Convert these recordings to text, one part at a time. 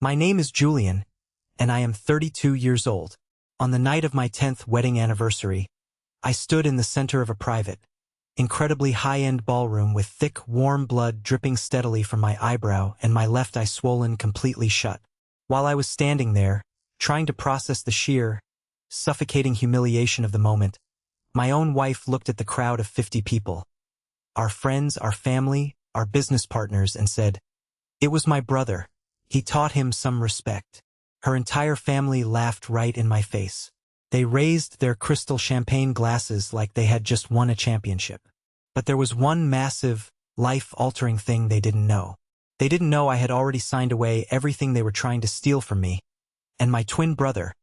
My name is Julian, and I am 32 years old. On the night of my 10th wedding anniversary, I stood in the center of a private, incredibly high-end ballroom with thick, warm blood dripping steadily from my eyebrow and my left eye swollen completely shut. While I was standing there, trying to process the sheer, suffocating humiliation of the moment, my own wife looked at the crowd of 50 people, our friends, our family, our business partners, and said, "It was my brother. He taught him some respect." Her entire family laughed right in my face. They raised their crystal champagne glasses like they had just won a championship. But there was one massive, life-altering thing they didn't know. They didn't know I had already signed away everything they were trying to steal from me. And my twin brother,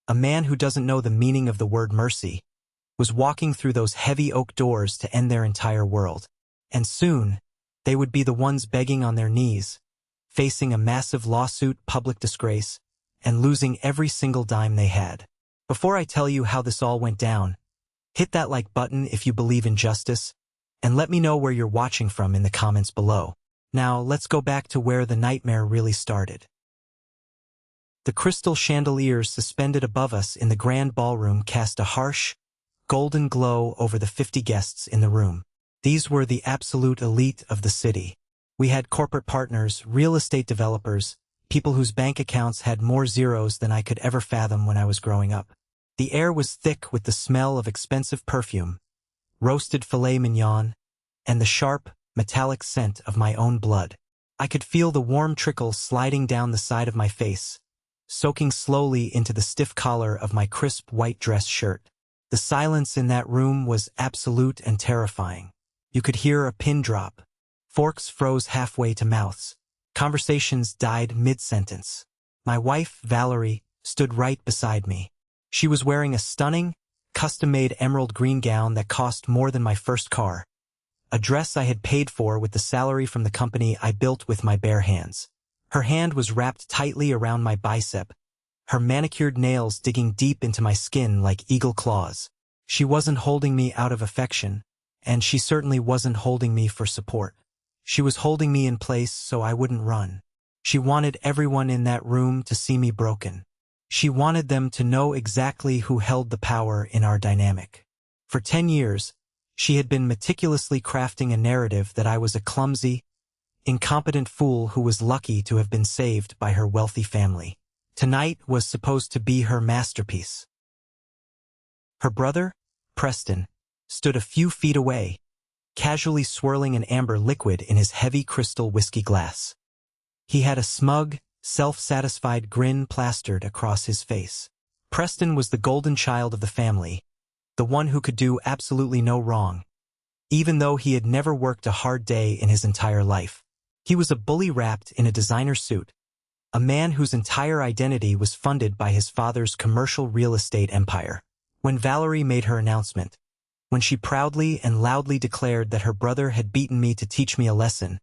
a man who doesn't know the meaning of the word mercy, was walking through those heavy oak doors to end their entire world. And soon, they would be the ones begging on their knees, facing a massive lawsuit, public disgrace, and losing every single dime they had. Before I tell you how this all went down, hit that like button if you believe in justice, and let me know where you're watching from in the comments below. Now, let's go back to where the nightmare really started. The crystal chandeliers suspended above us in the grand ballroom cast a harsh, golden glow over the 50 guests in the room. These were the absolute elite of the city. We had corporate partners, real estate developers, people whose bank accounts had more zeros than I could ever fathom when I was growing up. The air was thick with the smell of expensive perfume, roasted filet mignon, and the sharp, metallic scent of my own blood. I could feel the warm trickle sliding down the side of my face, soaking slowly into the stiff collar of my crisp white dress shirt. The silence in that room was absolute and terrifying. You could hear a pin drop. Forks froze halfway to mouths. Conversations died mid-sentence. My wife, Valerie, stood right beside me. She was wearing a stunning, custom-made emerald green gown that cost more than my first car, a dress I had paid for with the salary from the company I built with my bare hands. Her hand was wrapped tightly around my bicep, her manicured nails digging deep into my skin like eagle claws. She wasn't holding me out of affection, and she certainly wasn't holding me for support. She was holding me in place so I wouldn't run. She wanted everyone in that room to see me broken. She wanted them to know exactly who held the power in our dynamic. For 10 years, she had been meticulously crafting a narrative that I was a clumsy, incompetent fool who was lucky to have been saved by her wealthy family. Tonight was supposed to be her masterpiece. Her brother, Preston, stood a few feet away, casually swirling an amber liquid in his heavy crystal whiskey glass. He had a smug, self-satisfied grin plastered across his face. Preston was the golden child of the family, the one who could do absolutely no wrong, even though he had never worked a hard day in his entire life. He was a bully wrapped in a designer suit, a man whose entire identity was funded by his father's commercial real estate empire. When Valerie made her announcement, when she proudly and loudly declared that her brother had beaten me to teach me a lesson,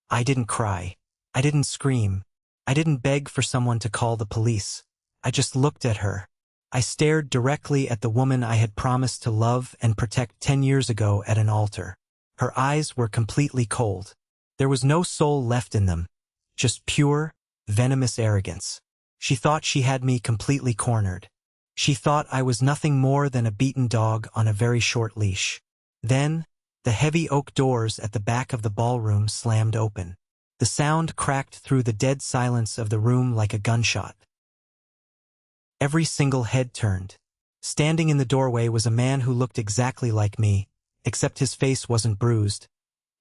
I didn't cry. I didn't scream. I didn't beg for someone to call the police. I just looked at her. I stared directly at the woman I had promised to love and protect 10 years ago at an altar. Her eyes were completely cold. There was no soul left in them, just pure, venomous arrogance. She thought she had me completely cornered. She thought I was nothing more than a beaten dog on a very short leash. Then, the heavy oak doors at the back of the ballroom slammed open. The sound cracked through the dead silence of the room like a gunshot. Every single head turned. Standing in the doorway was a man who looked exactly like me, except his face wasn't bruised.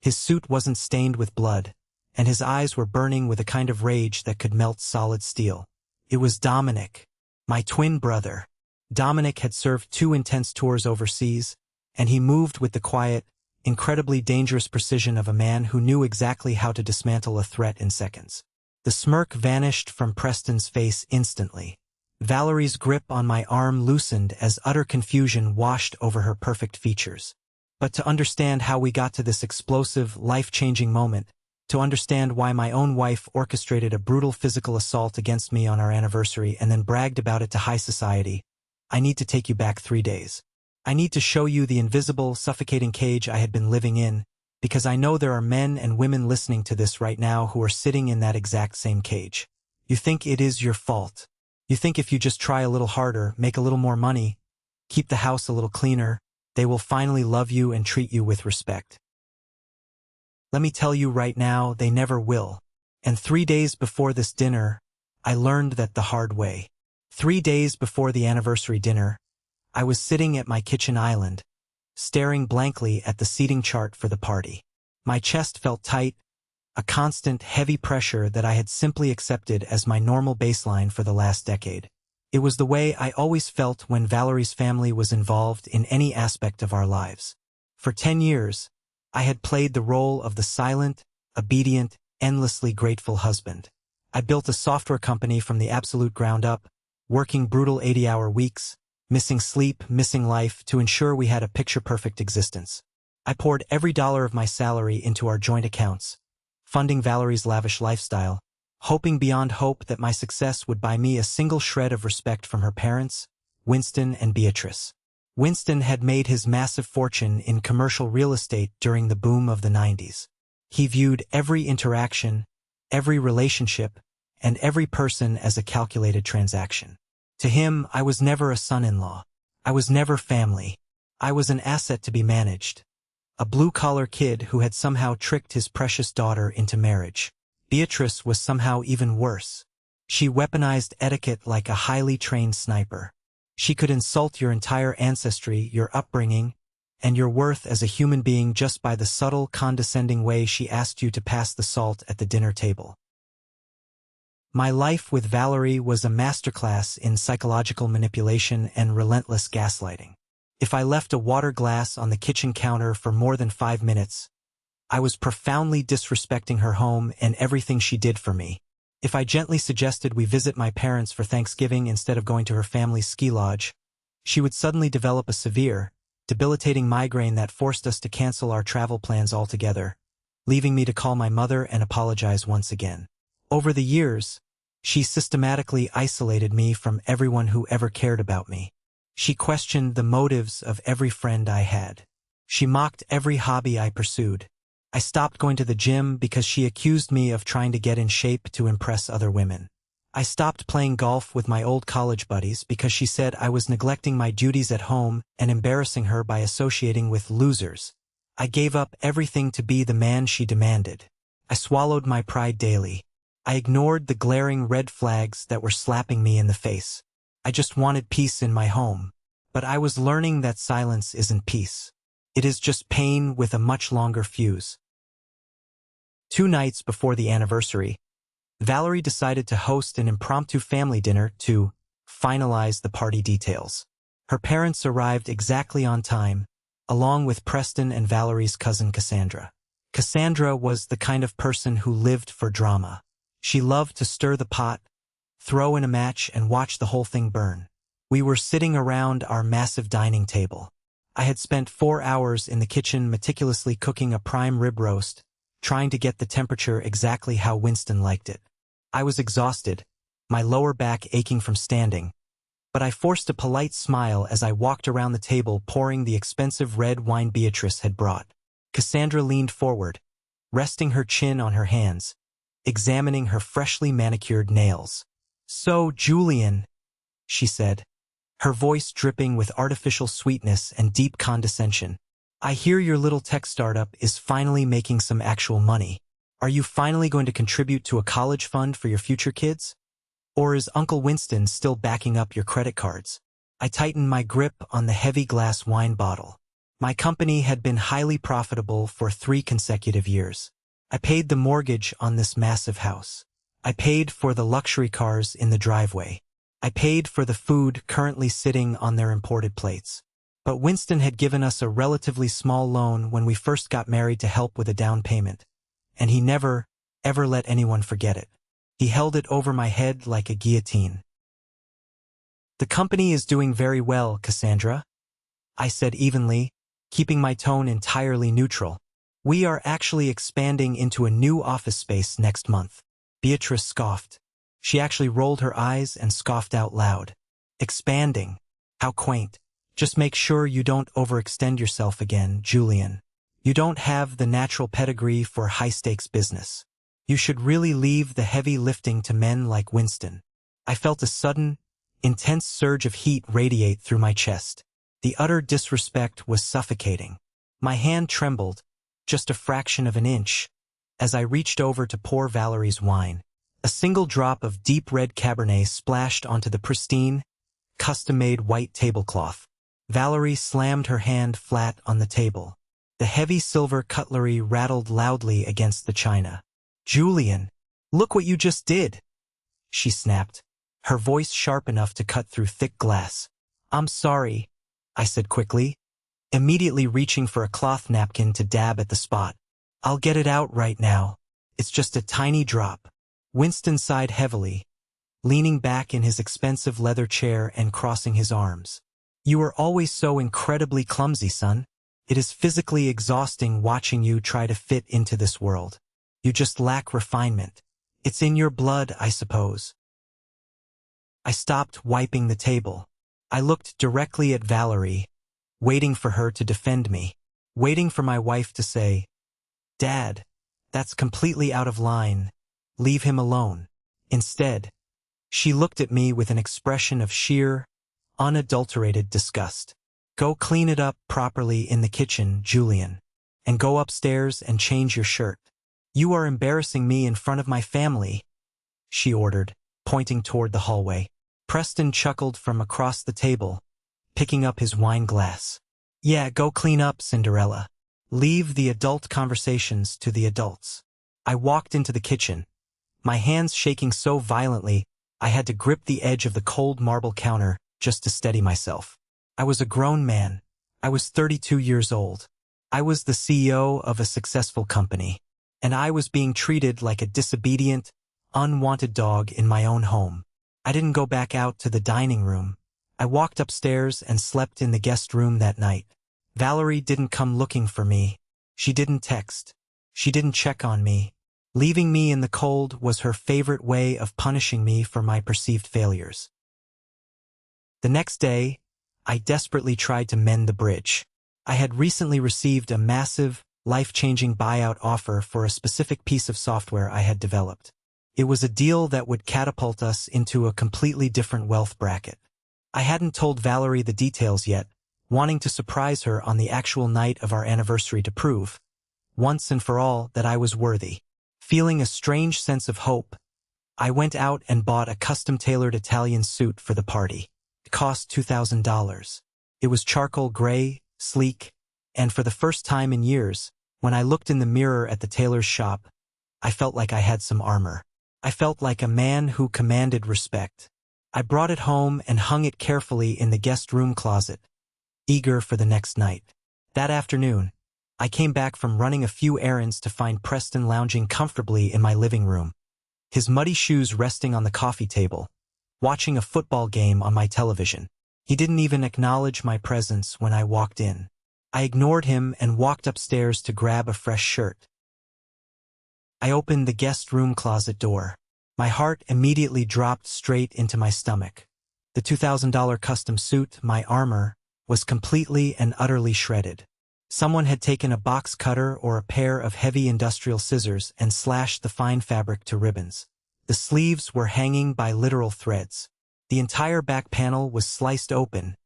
His suit wasn't stained with blood, and his eyes were burning with a kind of rage that could melt solid steel. It was Dominic, my twin brother. Dominic had served 2 intense tours overseas, and he moved with the quiet, incredibly dangerous precision of a man who knew exactly how to dismantle a threat in seconds. The smirk vanished from Preston's face instantly. Valerie's grip on my arm loosened as utter confusion washed over her perfect features. But to understand how we got to this explosive, life-changing moment, to understand why my own wife orchestrated a brutal physical assault against me on our anniversary and then bragged about it to high society, I need to take you back 3 days. I need to show you the invisible, suffocating cage I had been living in, because I know there are men and women listening to this right now who are sitting in that exact same cage. You think it is your fault. You think if you just try a little harder, make a little more money, keep the house a little cleaner, they will finally love you and treat you with respect. Let me tell you right now, they never will. And 3 days before this dinner, I learned that the hard way. 3 days before the anniversary dinner, I was sitting at my kitchen island, staring blankly at the seating chart for the party. My chest felt tight, a constant, heavy pressure that I had simply accepted as my normal baseline for the last decade. It was the way I always felt when Valerie's family was involved in any aspect of our lives. For 10 years, I had played the role of the silent, obedient, endlessly grateful husband. I built a software company from the absolute ground up, working brutal 80-hour weeks, missing sleep, missing life to ensure we had a picture-perfect existence. I poured every dollar of my salary into our joint accounts, funding Valerie's lavish lifestyle, hoping beyond hope that my success would buy me a single shred of respect from her parents, Winston and Beatrice. Winston had made his massive fortune in commercial real estate during the boom of the 90s. He viewed every interaction, every relationship, and every person as a calculated transaction. To him, I was never a son-in-law. I was never family. I was an asset to be managed. A blue-collar kid who had somehow tricked his precious daughter into marriage. Beatrice was somehow even worse. She weaponized etiquette like a highly trained sniper. She could insult your entire ancestry, your upbringing, and your worth as a human being just by the subtle, condescending way she asked you to pass the salt at the dinner table. My life with Valerie was a masterclass in psychological manipulation and relentless gaslighting. If I left a water glass on the kitchen counter for more than 5 minutes, I was profoundly disrespecting her home and everything she did for me. If I gently suggested we visit my parents for Thanksgiving instead of going to her family's ski lodge, she would suddenly develop a severe, debilitating migraine that forced us to cancel our travel plans altogether, leaving me to call my mother and apologize once again. Over the years, she systematically isolated me from everyone who ever cared about me. She questioned the motives of every friend I had. She mocked every hobby I pursued. I stopped going to the gym because she accused me of trying to get in shape to impress other women. I stopped playing golf with my old college buddies because she said I was neglecting my duties at home and embarrassing her by associating with losers. I gave up everything to be the man she demanded. I swallowed my pride daily. I ignored the glaring red flags that were slapping me in the face. I just wanted peace in my home. But I was learning that silence isn't peace. It is just pain with a much longer fuse. 2 nights before the anniversary, Valerie decided to host an impromptu family dinner to finalize the party details. Her parents arrived exactly on time, along with Preston and Valerie's cousin Cassandra. Cassandra was the kind of person who lived for drama. She loved to stir the pot, throw in a match, and watch the whole thing burn. We were sitting around our massive dining table. I had spent 4 hours in the kitchen meticulously cooking a prime rib roast, trying to get the temperature exactly how Winston liked it. I was exhausted, my lower back aching from standing, but I forced a polite smile as I walked around the table pouring the expensive red wine Beatrice had brought. Cassandra leaned forward, resting her chin on her hands, examining her freshly manicured nails. "So, Julian," she said, her voice dripping with artificial sweetness and deep condescension, "I hear your little tech startup is finally making some actual money. Are you finally going to contribute to a college fund for your future kids? Or is Uncle Winston still backing up your credit cards?" I tightened my grip on the heavy glass wine bottle. My company had been highly profitable for 3 consecutive years. I paid the mortgage on this massive house. I paid for the luxury cars in the driveway. I paid for the food currently sitting on their imported plates. But Winston had given us a relatively small loan when we first got married to help with a down payment, and he never, ever let anyone forget it. He held it over my head like a guillotine. "The company is doing very well, Cassandra," I said evenly, keeping my tone entirely neutral. "We are actually expanding into a new office space next month." Beatrice scoffed. She actually rolled her eyes and scoffed out loud. "Expanding? How quaint. Just make sure you don't overextend yourself again, Julian. You don't have the natural pedigree for high-stakes business." You should really leave the heavy lifting to men like Winston. I felt a sudden, intense surge of heat radiate through my chest. The utter disrespect was suffocating. My hand trembled, just a fraction of an inch, as I reached over to pour Valerie's wine. A single drop of deep red Cabernet splashed onto the pristine, custom-made white tablecloth. Valerie slammed her hand flat on the table. The heavy silver cutlery rattled loudly against the china. "Julian, look what you just did!" she snapped, her voice sharp enough to cut through thick glass. "I'm sorry," I said quickly, immediately reaching for a cloth napkin to dab at the spot. "I'll get it out right now. It's just a tiny drop." Winston sighed heavily, leaning back in his expensive leather chair and crossing his arms. "You are always so incredibly clumsy, son. It is physically exhausting watching you try to fit into this world. You just lack refinement. It's in your blood, I suppose." I stopped wiping the table. I looked directly at Valerie, waiting for her to defend me, waiting for my wife to say, "Dad, that's completely out of line. Leave him alone." Instead, she looked at me with an expression of sheer, unadulterated disgust. "Go clean it up properly in the kitchen, Julian, and go upstairs and change your shirt. You are embarrassing me in front of my family," she ordered, pointing toward the hallway. Preston chuckled from across the table, picking up his wine glass. "Yeah, go clean up, Cinderella. Leave the adult conversations to the adults." I walked into the kitchen, my hands shaking so violently I had to grip the edge of the cold marble counter just to steady myself. I was a grown man. I was 32 years old. I was the CEO of a successful company, and I was being treated like a disobedient, unwanted dog in my own home. I didn't go back out to the dining room. I walked upstairs and slept in the guest room that night. Valerie didn't come looking for me. She didn't text. She didn't check on me. Leaving me in the cold was her favorite way of punishing me for my perceived failures. The next day, I desperately tried to mend the bridge. I had recently received a massive, life-changing buyout offer for a specific piece of software I had developed. It was a deal that would catapult us into a completely different wealth bracket. I hadn't told Valerie the details yet, wanting to surprise her on the actual night of our anniversary to prove, once and for all, that I was worthy. Feeling a strange sense of hope, I went out and bought a custom-tailored Italian suit for the party. It cost $2,000. It was charcoal gray, sleek, and for the first time in years, when I looked in the mirror at the tailor's shop, I felt like I had some armor. I felt like a man who commanded respect. I brought it home and hung it carefully in the guest room closet, eager for the next night. That afternoon, I came back from running a few errands to find Preston lounging comfortably in my living room, his muddy shoes resting on the coffee table, watching a football game on my television. He didn't even acknowledge my presence when I walked in. I ignored him and walked upstairs to grab a fresh shirt. I opened the guest room closet door. My heart immediately dropped straight into my stomach. The $2,000 custom suit, my armor, was completely and utterly shredded. Someone had taken a box cutter or a pair of heavy industrial scissors and slashed the fine fabric to ribbons. The sleeves were hanging by literal threads. The entire back panel was sliced open,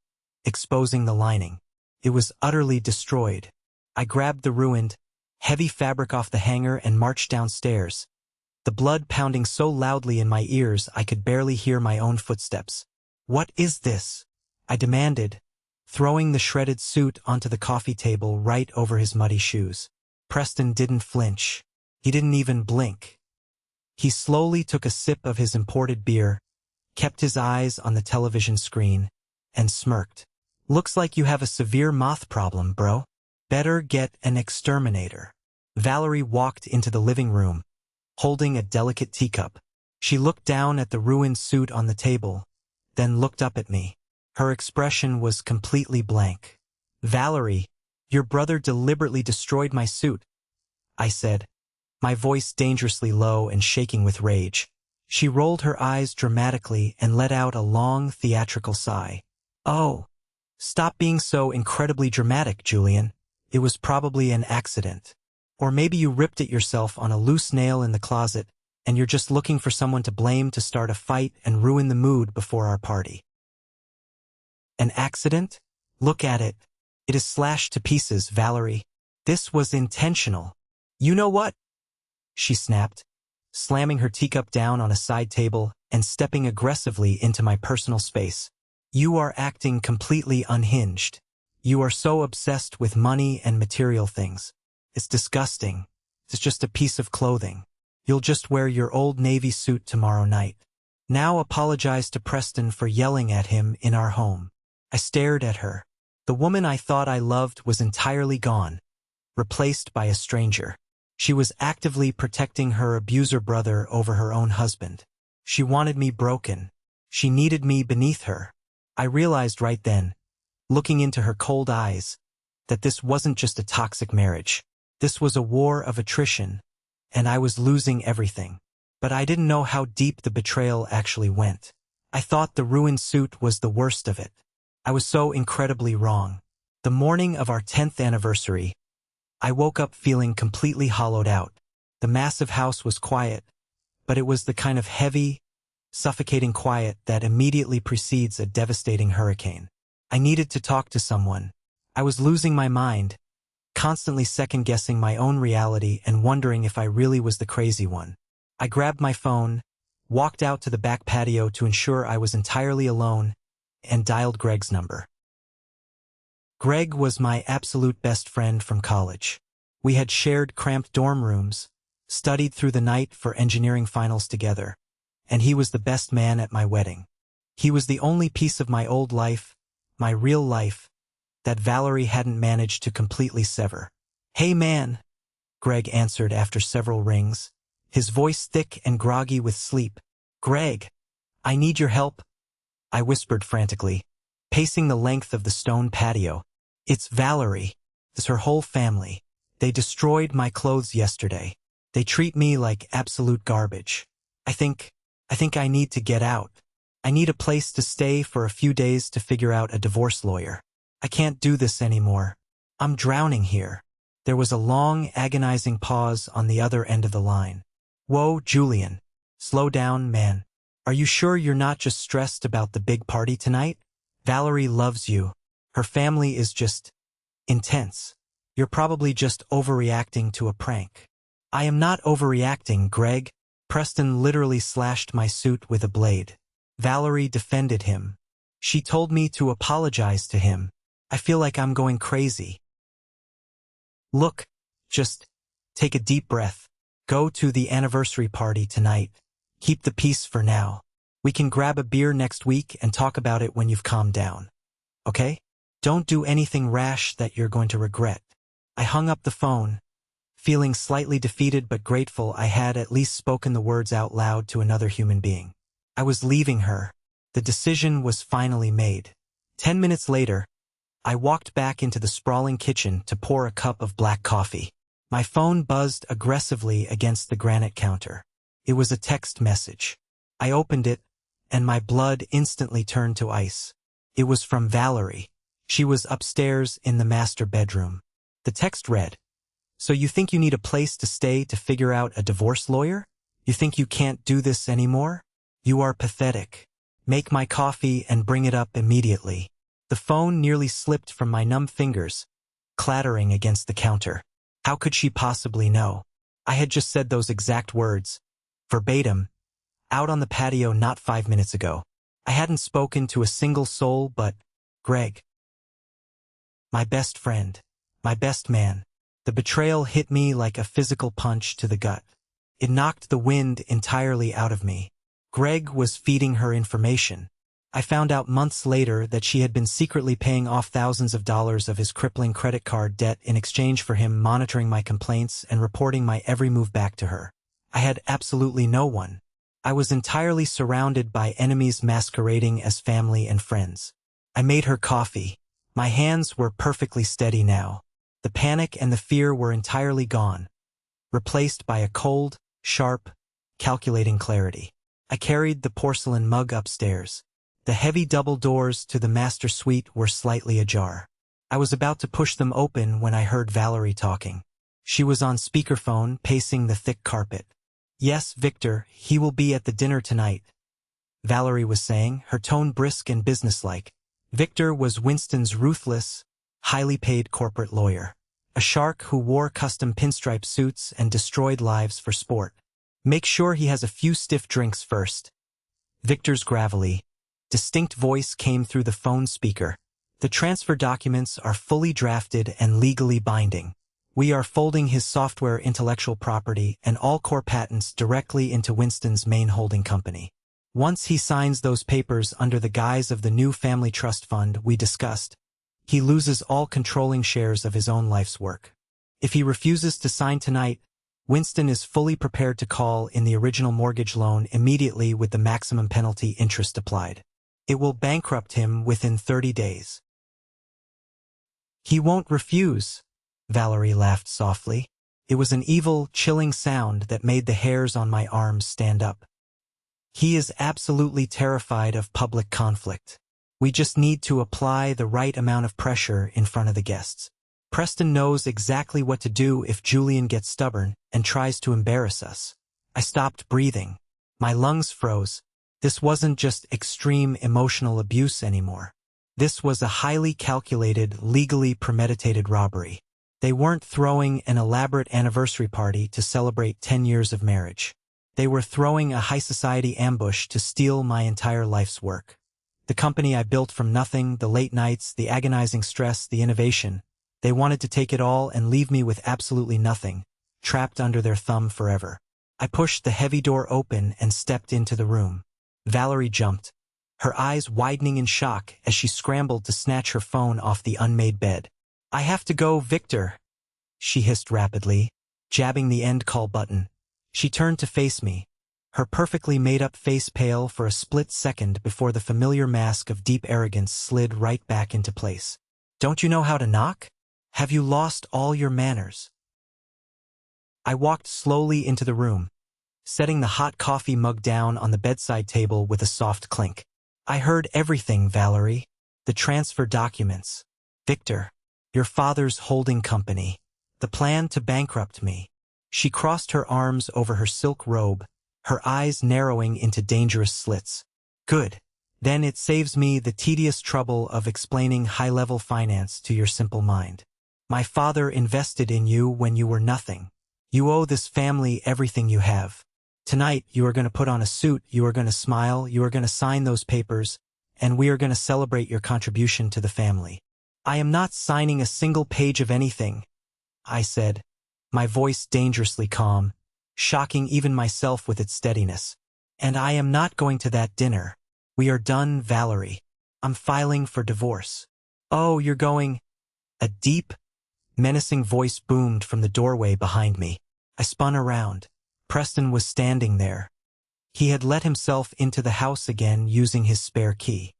exposing the lining. It was utterly destroyed. I grabbed the ruined, heavy fabric off the hanger and marched downstairs, the blood pounding so loudly in my ears I could barely hear my own footsteps. "What is this?" I demanded, throwing the shredded suit onto the coffee table right over his muddy shoes. Preston didn't flinch. He didn't even blink. He slowly took a sip of his imported beer, kept his eyes on the television screen, and smirked. "Looks like you have a severe moth problem, bro. Better get an exterminator." Valerie walked into the living room, holding a delicate teacup. She looked down at the ruined suit on the table, then looked up at me. Her expression was completely blank. "Valerie, your brother deliberately destroyed my suit," I said, my voice dangerously low and shaking with rage. She rolled her eyes dramatically and let out a long, theatrical sigh. "Oh, stop being so incredibly dramatic, Julian. It was probably an accident. Or maybe you ripped it yourself on a loose nail in the closet, and you're just looking for someone to blame to start a fight and ruin the mood before our party. An accident? Look at it. It is slashed to pieces, Valerie. This was intentional. You know what? She snapped, slamming her teacup down on a side table and stepping aggressively into my personal space. You are acting completely unhinged. You are so obsessed with money and material things. It's disgusting. It's just a piece of clothing. You'll just wear your old Navy suit tomorrow night. Now apologize to Preston for yelling at him in our home. I stared at her. The woman I thought I loved was entirely gone, replaced by a stranger. She was actively protecting her abuser brother over her own husband. She wanted me broken. She needed me beneath her. I realized right then, looking into her cold eyes, that this wasn't just a toxic marriage. This was a war of attrition, and I was losing everything. But I didn't know how deep the betrayal actually went. I thought the ruined suit was the worst of it. I was so incredibly wrong. The morning of our 10th anniversary, I woke up feeling completely hollowed out. The massive house was quiet, but it was the kind of heavy, suffocating quiet that immediately precedes a devastating hurricane. I needed to talk to someone. I was losing my mind, constantly second-guessing my own reality and wondering if I really was the crazy one. I grabbed my phone, walked out to the back patio to ensure I was entirely alone, and dialed Greg's number. Greg was my absolute best friend from college. We had shared cramped dorm rooms, studied through the night for engineering finals together, and he was the best man at my wedding. He was the only piece of my old life, my real life, that Valerie hadn't managed to completely sever. "Hey man," Greg answered after several rings, his voice thick and groggy with sleep. "Greg, I need your help," I whispered frantically, pacing the length of the stone patio. "It's Valerie. It's her whole family. They destroyed my clothes yesterday. They treat me like absolute garbage. I think I need to get out. I need a place to stay for a few days to figure out a divorce lawyer. I can't do this anymore. I'm drowning here." There was a long, agonizing pause on the other end of the line. "Whoa, Julian. Slow down, man. Are you sure you're not just stressed about the big party tonight? Valerie loves you. Her family is just intense. You're probably just overreacting to a prank." "I am not overreacting, Greg." Preston literally slashed my suit with a blade. Valerie defended him. She told me to apologize to him. I feel like I'm going crazy. "Look, just take a deep breath. Go to the anniversary party tonight. Keep the peace for now. We can grab a beer next week and talk about it when you've calmed down. Okay? Don't do anything rash that you're going to regret." I hung up the phone, feeling slightly defeated but grateful I had at least spoken the words out loud to another human being. I was leaving her. The decision was finally made. 10 minutes later, I walked back into the sprawling kitchen to pour a cup of black coffee. My phone buzzed aggressively against the granite counter. It was a text message. I opened it, and my blood instantly turned to ice. It was from Valerie. She was upstairs in the master bedroom. The text read, "So you think you need a place to stay to figure out a divorce lawyer? You think you can't do this anymore? You are pathetic. Make my coffee and bring it up immediately." The phone nearly slipped from my numb fingers, clattering against the counter. How could she possibly know? I had just said those exact words, verbatim, out on the patio not 5 minutes ago. I hadn't spoken to a single soul but Greg. My best friend. My best man. The betrayal hit me like a physical punch to the gut. It knocked the wind entirely out of me. Greg was feeding her information. I found out months later that she had been secretly paying off thousands of dollars of his crippling credit card debt in exchange for him monitoring my complaints and reporting my every move back to her. I had absolutely no one. I was entirely surrounded by enemies masquerading as family and friends. I made her coffee. My hands were perfectly steady now. The panic and the fear were entirely gone, replaced by a cold, sharp, calculating clarity. I carried the porcelain mug upstairs. The heavy double doors to the master suite were slightly ajar. I was about to push them open when I heard Valerie talking. She was on speakerphone, pacing the thick carpet. "Yes, Victor, he will be at the dinner tonight," Valerie was saying, her tone brisk and businesslike. Victor was Winston's ruthless, highly paid corporate lawyer. A shark who wore custom pinstripe suits and destroyed lives for sport. "Make sure he has a few stiff drinks first." Victor's gravelly, distinct voice came through the phone speaker. "The transfer documents are fully drafted and legally binding. We are folding his software intellectual property and all core patents directly into Winston's main holding company. Once he signs those papers under the guise of the new family trust fund we discussed, he loses all controlling shares of his own life's work. If he refuses to sign tonight, Winston is fully prepared to call in the original mortgage loan immediately with the maximum penalty interest applied. It will bankrupt him within 30 days. He won't refuse," Valerie laughed softly. It was an evil, chilling sound that made the hairs on my arms stand up. "He is absolutely terrified of public conflict. We just need to apply the right amount of pressure in front of the guests. Preston knows exactly what to do if Julian gets stubborn and tries to embarrass us." I stopped breathing. My lungs froze. This wasn't just extreme emotional abuse anymore. This was a highly calculated, legally premeditated robbery. They weren't throwing an elaborate anniversary party to celebrate 10 years of marriage. They were throwing a high-society ambush to steal my entire life's work. The company I built from nothing, the late nights, the agonizing stress, the innovation. They wanted to take it all and leave me with absolutely nothing, trapped under their thumb forever. I pushed the heavy door open and stepped into the room. Valerie jumped, her eyes widening in shock as she scrambled to snatch her phone off the unmade bed. "I have to go, Victor," she hissed rapidly, jabbing the end call button. She turned to face me, her perfectly made-up face pale for a split second before the familiar mask of deep arrogance slid right back into place. "Don't you know how to knock? Have you lost all your manners?" I walked slowly into the room, setting the hot coffee mug down on the bedside table with a soft clink. "I heard everything, Valerie. The transfer documents. Victor, your father's holding company. The plan to bankrupt me." She crossed her arms over her silk robe, her eyes narrowing into dangerous slits. "Good. Then it saves me the tedious trouble of explaining high-level finance to your simple mind. My father invested in you when you were nothing. You owe this family everything you have. Tonight you are going to put on a suit, you are going to smile, you are going to sign those papers, and we are going to celebrate your contribution to the family." "I am not signing a single page of anything," I said, my voice dangerously calm, shocking even myself with its steadiness. "And I am not going to that dinner. We are done, Valerie. I'm filing for divorce." "Oh, you're going—" A deep, menacing voice boomed from the doorway behind me. I spun around. Preston was standing there. He had let himself into the house again using his spare key.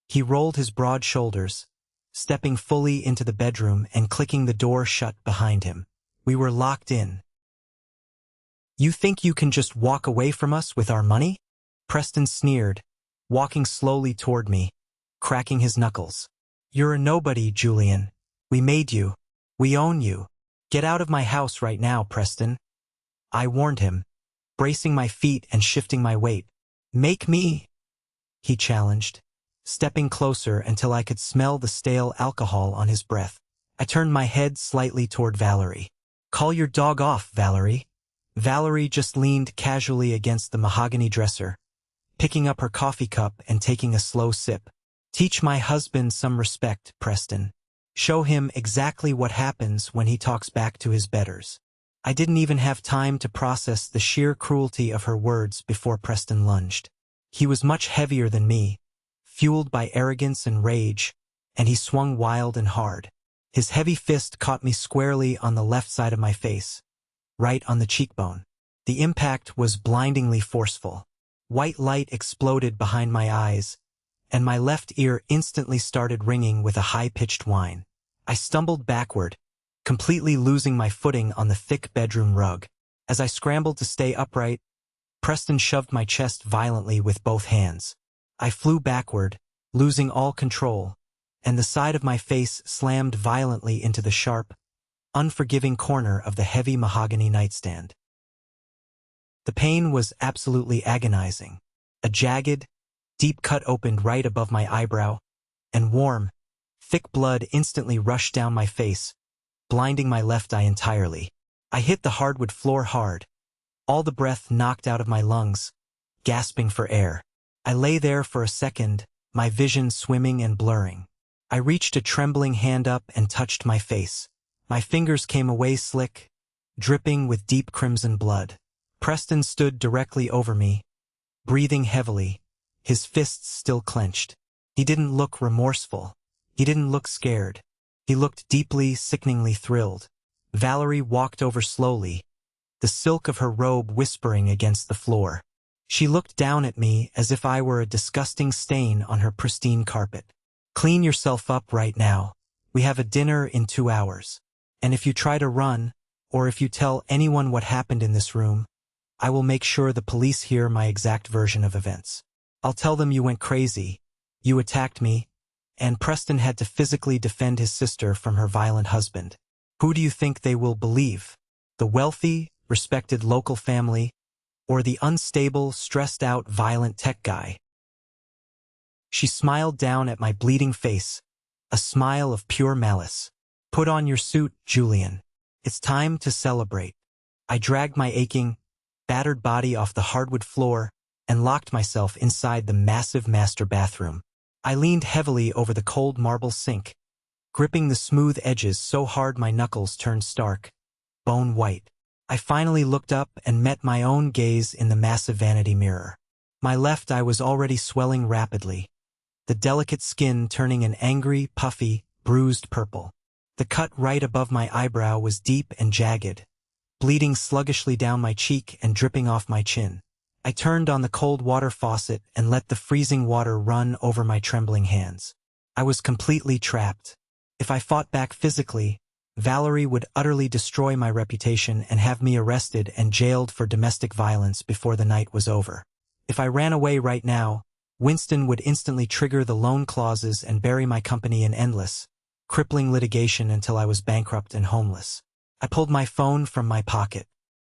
He rolled his broad shoulders, stepping fully into the bedroom and clicking the door shut behind him. We were locked in. "You think you can just walk away from us with our money?" Preston sneered, walking slowly toward me, cracking his knuckles. "You're a nobody, Julian. We made you. We own you. Get out of my house right now, Preston," I warned him, bracing my feet and shifting my weight. "Make me," he challenged, stepping closer until I could smell the stale alcohol on his breath. I turned my head slightly toward Valerie. "Call your dog off, Valerie." Valerie just leaned casually against the mahogany dresser, picking up her coffee cup and taking a slow sip. "Teach my husband some respect, Preston. Show him exactly what happens when he talks back to his betters." I didn't even have time to process the sheer cruelty of her words before Preston lunged. He was much heavier than me, fueled by arrogance and rage, and he swung wild and hard. His heavy fist caught me squarely on the left side of my face, right on the cheekbone. The impact was blindingly forceful. White light exploded behind my eyes, and my left ear instantly started ringing with a high-pitched whine. I stumbled backward, completely losing my footing on the thick bedroom rug. As I scrambled to stay upright, Preston shoved my chest violently with both hands. I flew backward, losing all control, and the side of my face slammed violently into the sharp, unforgiving corner of the heavy mahogany nightstand. The pain was absolutely agonizing. A jagged, deep cut opened right above my eyebrow, and warm, thick blood instantly rushed down my face, blinding my left eye entirely. I hit the hardwood floor hard, all the breath knocked out of my lungs, gasping for air. I lay there for a second, my vision swimming and blurring. I reached a trembling hand up and touched my face. My fingers came away slick, dripping with deep crimson blood. Preston stood directly over me, breathing heavily, his fists still clenched. He didn't look remorseful. He didn't look scared. He looked deeply, sickeningly thrilled. Valerie walked over slowly, the silk of her robe whispering against the floor. She looked down at me as if I were a disgusting stain on her pristine carpet. Clean yourself up right now. We have a dinner in 2 hours. And if you try to run, or if you tell anyone what happened in this room, I will make sure the police hear my exact version of events. I'll tell them you went crazy, you attacked me, and Preston had to physically defend his sister from her violent husband. Who do you think they will believe? The wealthy, respected local family, or the unstable, stressed-out, violent tech guy? She smiled down at my bleeding face, a smile of pure malice. Put on your suit, Julian. It's time to celebrate. I dragged my aching, battered body off the hardwood floor and locked myself inside the massive master bathroom. I leaned heavily over the cold marble sink, gripping the smooth edges so hard my knuckles turned stark, bone white. I finally looked up and met my own gaze in the massive vanity mirror. My left eye was already swelling rapidly, the delicate skin turning an angry, puffy, bruised purple. The cut right above my eyebrow was deep and jagged, bleeding sluggishly down my cheek and dripping off my chin. I turned on the cold water faucet and let the freezing water run over my trembling hands. I was completely trapped. If I fought back physically, Valerie would utterly destroy my reputation and have me arrested and jailed for domestic violence before the night was over. If I ran away right now, Winston would instantly trigger the loan clauses and bury my company in endless, crippling litigation until I was bankrupt and homeless. I pulled my phone from my pocket.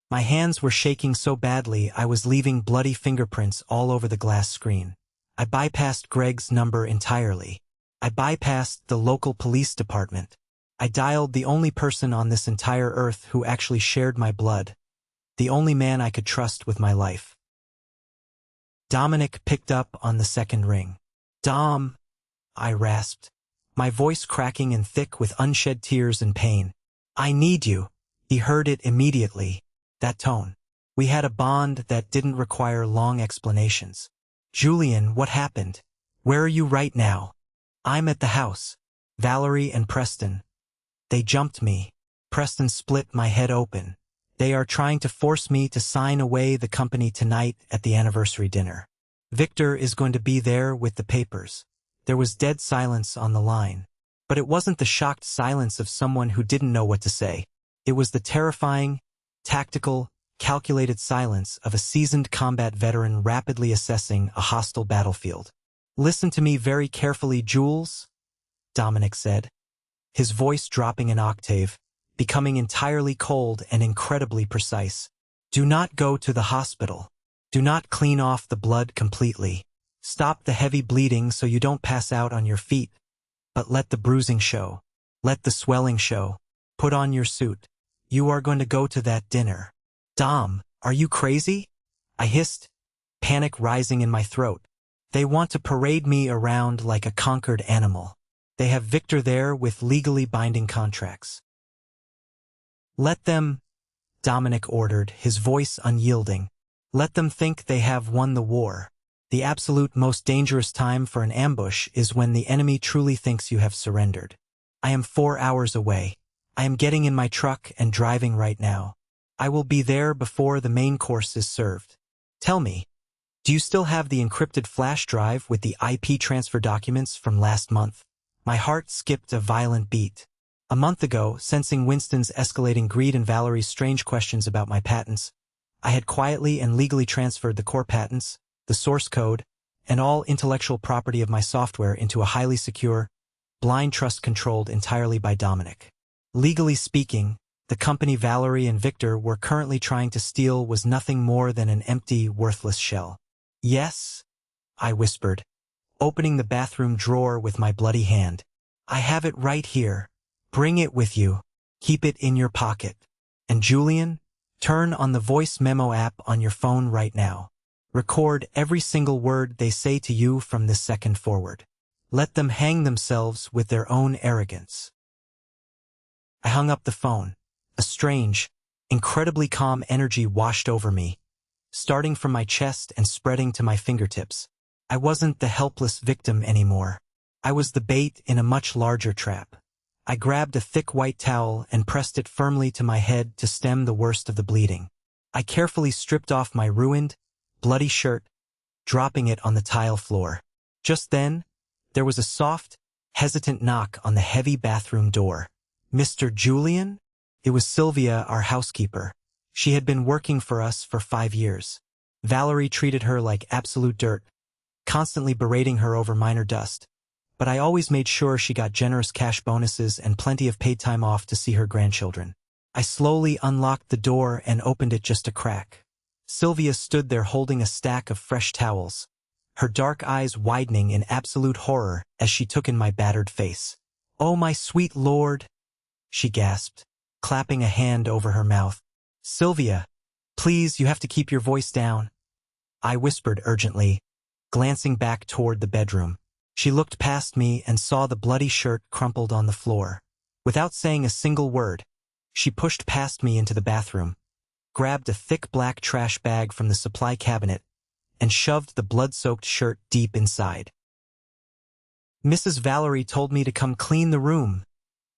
My hands were shaking so badly I was leaving bloody fingerprints all over the glass screen. I bypassed Greg's number entirely. I bypassed the local police department. I dialed the only person on this entire earth who actually shared my blood, the only man I could trust with my life. Dominic picked up on the second ring. "Dom," I rasped, my voice cracking and thick with unshed tears and pain. "I need you." He heard it immediately, that tone. We had a bond that didn't require long explanations. "Julian, what happened? Where are you right now?" "I'm at the house. Valerie and Preston. They jumped me." Preston split my head open. "They are trying to force me to sign away the company tonight at the anniversary dinner. Victor is going to be there with the papers." There was dead silence on the line. But it wasn't the shocked silence of someone who didn't know what to say. It was the terrifying, tactical, calculated silence of a seasoned combat veteran rapidly assessing a hostile battlefield. "Listen to me very carefully, Jules," Dominic said, his voice dropping an octave, becoming entirely cold and incredibly precise. "Do not go to the hospital. Do not clean off the blood completely. Stop the heavy bleeding so you don't pass out on your feet, but let the bruising show. Let the swelling show. Put on your suit. You are going to go to that dinner." "Dom, are you crazy?" I hissed, panic rising in my throat. "They want to parade me around like a conquered animal. They have Victor there with legally binding contracts." "Let them," Dominic ordered, his voice unyielding. "Let them think they have won the war. The absolute most dangerous time for an ambush is when the enemy truly thinks you have surrendered. I am 4 hours away. I am getting in my truck and driving right now. I will be there before the main course is served. Tell me, do you still have the encrypted flash drive with the IP transfer documents from last month?" My heart skipped a violent beat. A month ago, sensing Winston's escalating greed and Valerie's strange questions about my patents, I had quietly and legally transferred the core patents, the source code, and all intellectual property of my software into a highly secure, blind trust controlled entirely by Dominic. Legally speaking, the company Valerie and Victor were currently trying to steal was nothing more than an empty, worthless shell. Yes? I whispered, opening the bathroom drawer with my bloody hand. I have it right here. Bring it with you. Keep it in your pocket. And Julian, turn on the voice memo app on your phone right now. Record every single word they say to you from this second forward. Let them hang themselves with their own arrogance. I hung up the phone. A strange, incredibly calm energy washed over me, starting from my chest and spreading to my fingertips. I wasn't the helpless victim anymore. I was the bait in a much larger trap. I grabbed a thick white towel and pressed it firmly to my head to stem the worst of the bleeding. I carefully stripped off my ruined, bloody shirt, dropping it on the tile floor. Just then, there was a soft, hesitant knock on the heavy bathroom door. Mr. Julian? It was Sylvia, our housekeeper. She had been working for us for 5 years. Valerie treated her like absolute dirt, constantly berating her over minor dust. But I always made sure she got generous cash bonuses and plenty of paid time off to see her grandchildren. I slowly unlocked the door and opened it just a crack. Sylvia stood there holding a stack of fresh towels, her dark eyes widening in absolute horror as she took in my battered face. "Oh, my sweet lord," she gasped, clapping a hand over her mouth. "Sylvia, please, you have to keep your voice down," I whispered urgently, glancing back toward the bedroom. She looked past me and saw the bloody shirt crumpled on the floor. Without saying a single word, she pushed past me into the bathroom, grabbed a thick black trash bag from the supply cabinet, and shoved the blood-soaked shirt deep inside. "Mrs. Valerie told me to come clean the room,"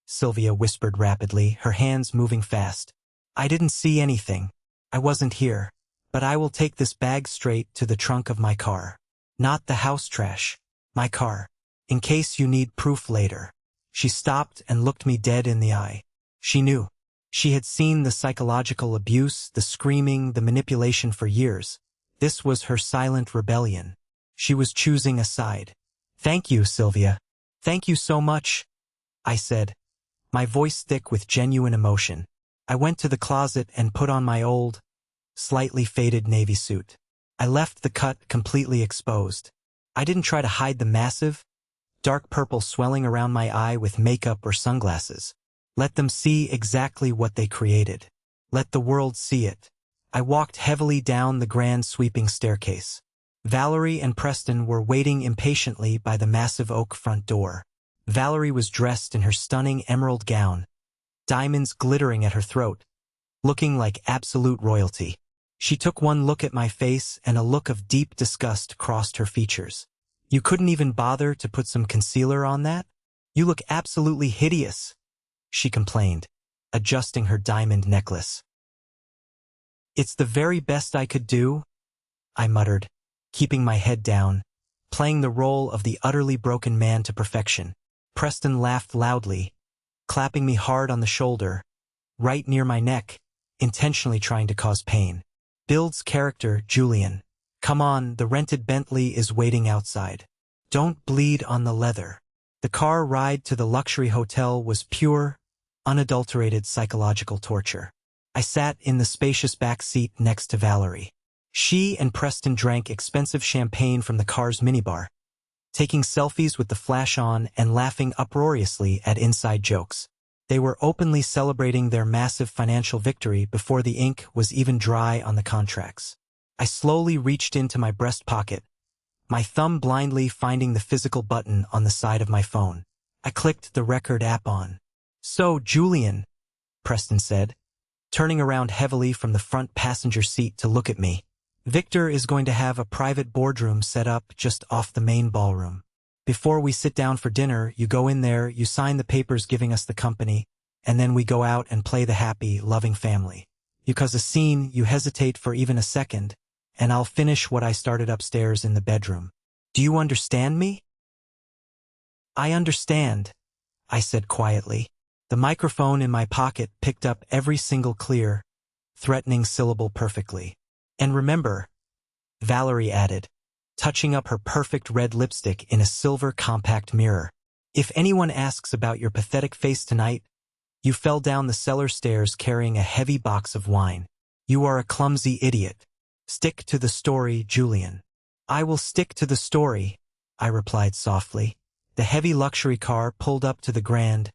Sylvia whispered rapidly, her hands moving fast. "I didn't see anything. I wasn't here. But I will take this bag straight to the trunk of my car. Not the house trash. My car. In case you need proof later." She stopped and looked me dead in the eye. She knew. She had seen the psychological abuse, the screaming, the manipulation for years. This was her silent rebellion. She was choosing a side. "Thank you, Sylvia. Thank you so much," I said, my voice thick with genuine emotion. I went to the closet and put on my old, slightly faded navy suit. I left the cut completely exposed. I didn't try to hide the massive, dark purple swelling around my eye with makeup or sunglasses. Let them see exactly what they created. Let the world see it. I walked heavily down the grand sweeping staircase. Valerie and Preston were waiting impatiently by the massive oak front door. Valerie was dressed in her stunning emerald gown, diamonds glittering at her throat, looking like absolute royalty. She took one look at my face and a look of deep disgust crossed her features. "You couldn't even bother to put some concealer on that? You look absolutely hideous," she complained, adjusting her diamond necklace. "It's the very best I could do," I muttered, keeping my head down, playing the role of the utterly broken man to perfection. Preston laughed loudly, clapping me hard on the shoulder, right near my neck, intentionally trying to cause pain. "Builds character, Julian. Come on, the rented Bentley is waiting outside. Don't bleed on the leather." The car ride to the luxury hotel was pure, unadulterated psychological torture. I sat in the spacious back seat next to Valerie. She and Preston drank expensive champagne from the car's minibar, taking selfies with the flash on and laughing uproariously at inside jokes. They were openly celebrating their massive financial victory before the ink was even dry on the contracts. I slowly reached into my breast pocket, my thumb blindly finding the physical button on the side of my phone. I clicked the record app on. "So, Julian," Preston said, turning around heavily from the front passenger seat to look at me. "Victor is going to have a private boardroom set up just off the main ballroom. Before we sit down for dinner, you go in there, you sign the papers giving us the company, and then we go out and play the happy, loving family. You cause a scene, you hesitate for even a second, and I'll finish what I started upstairs in the bedroom. Do you understand me?" "I understand," I said quietly. The microphone in my pocket picked up every single clear, threatening syllable perfectly. "And remember," Valerie added, touching up her perfect red lipstick in a silver compact mirror, "if anyone asks about your pathetic face tonight, You fell down the cellar stairs carrying a heavy box of wine. You are a clumsy idiot. Stick to the story, Julian. I will stick to the story, I replied softly. The heavy luxury car pulled up to the grand,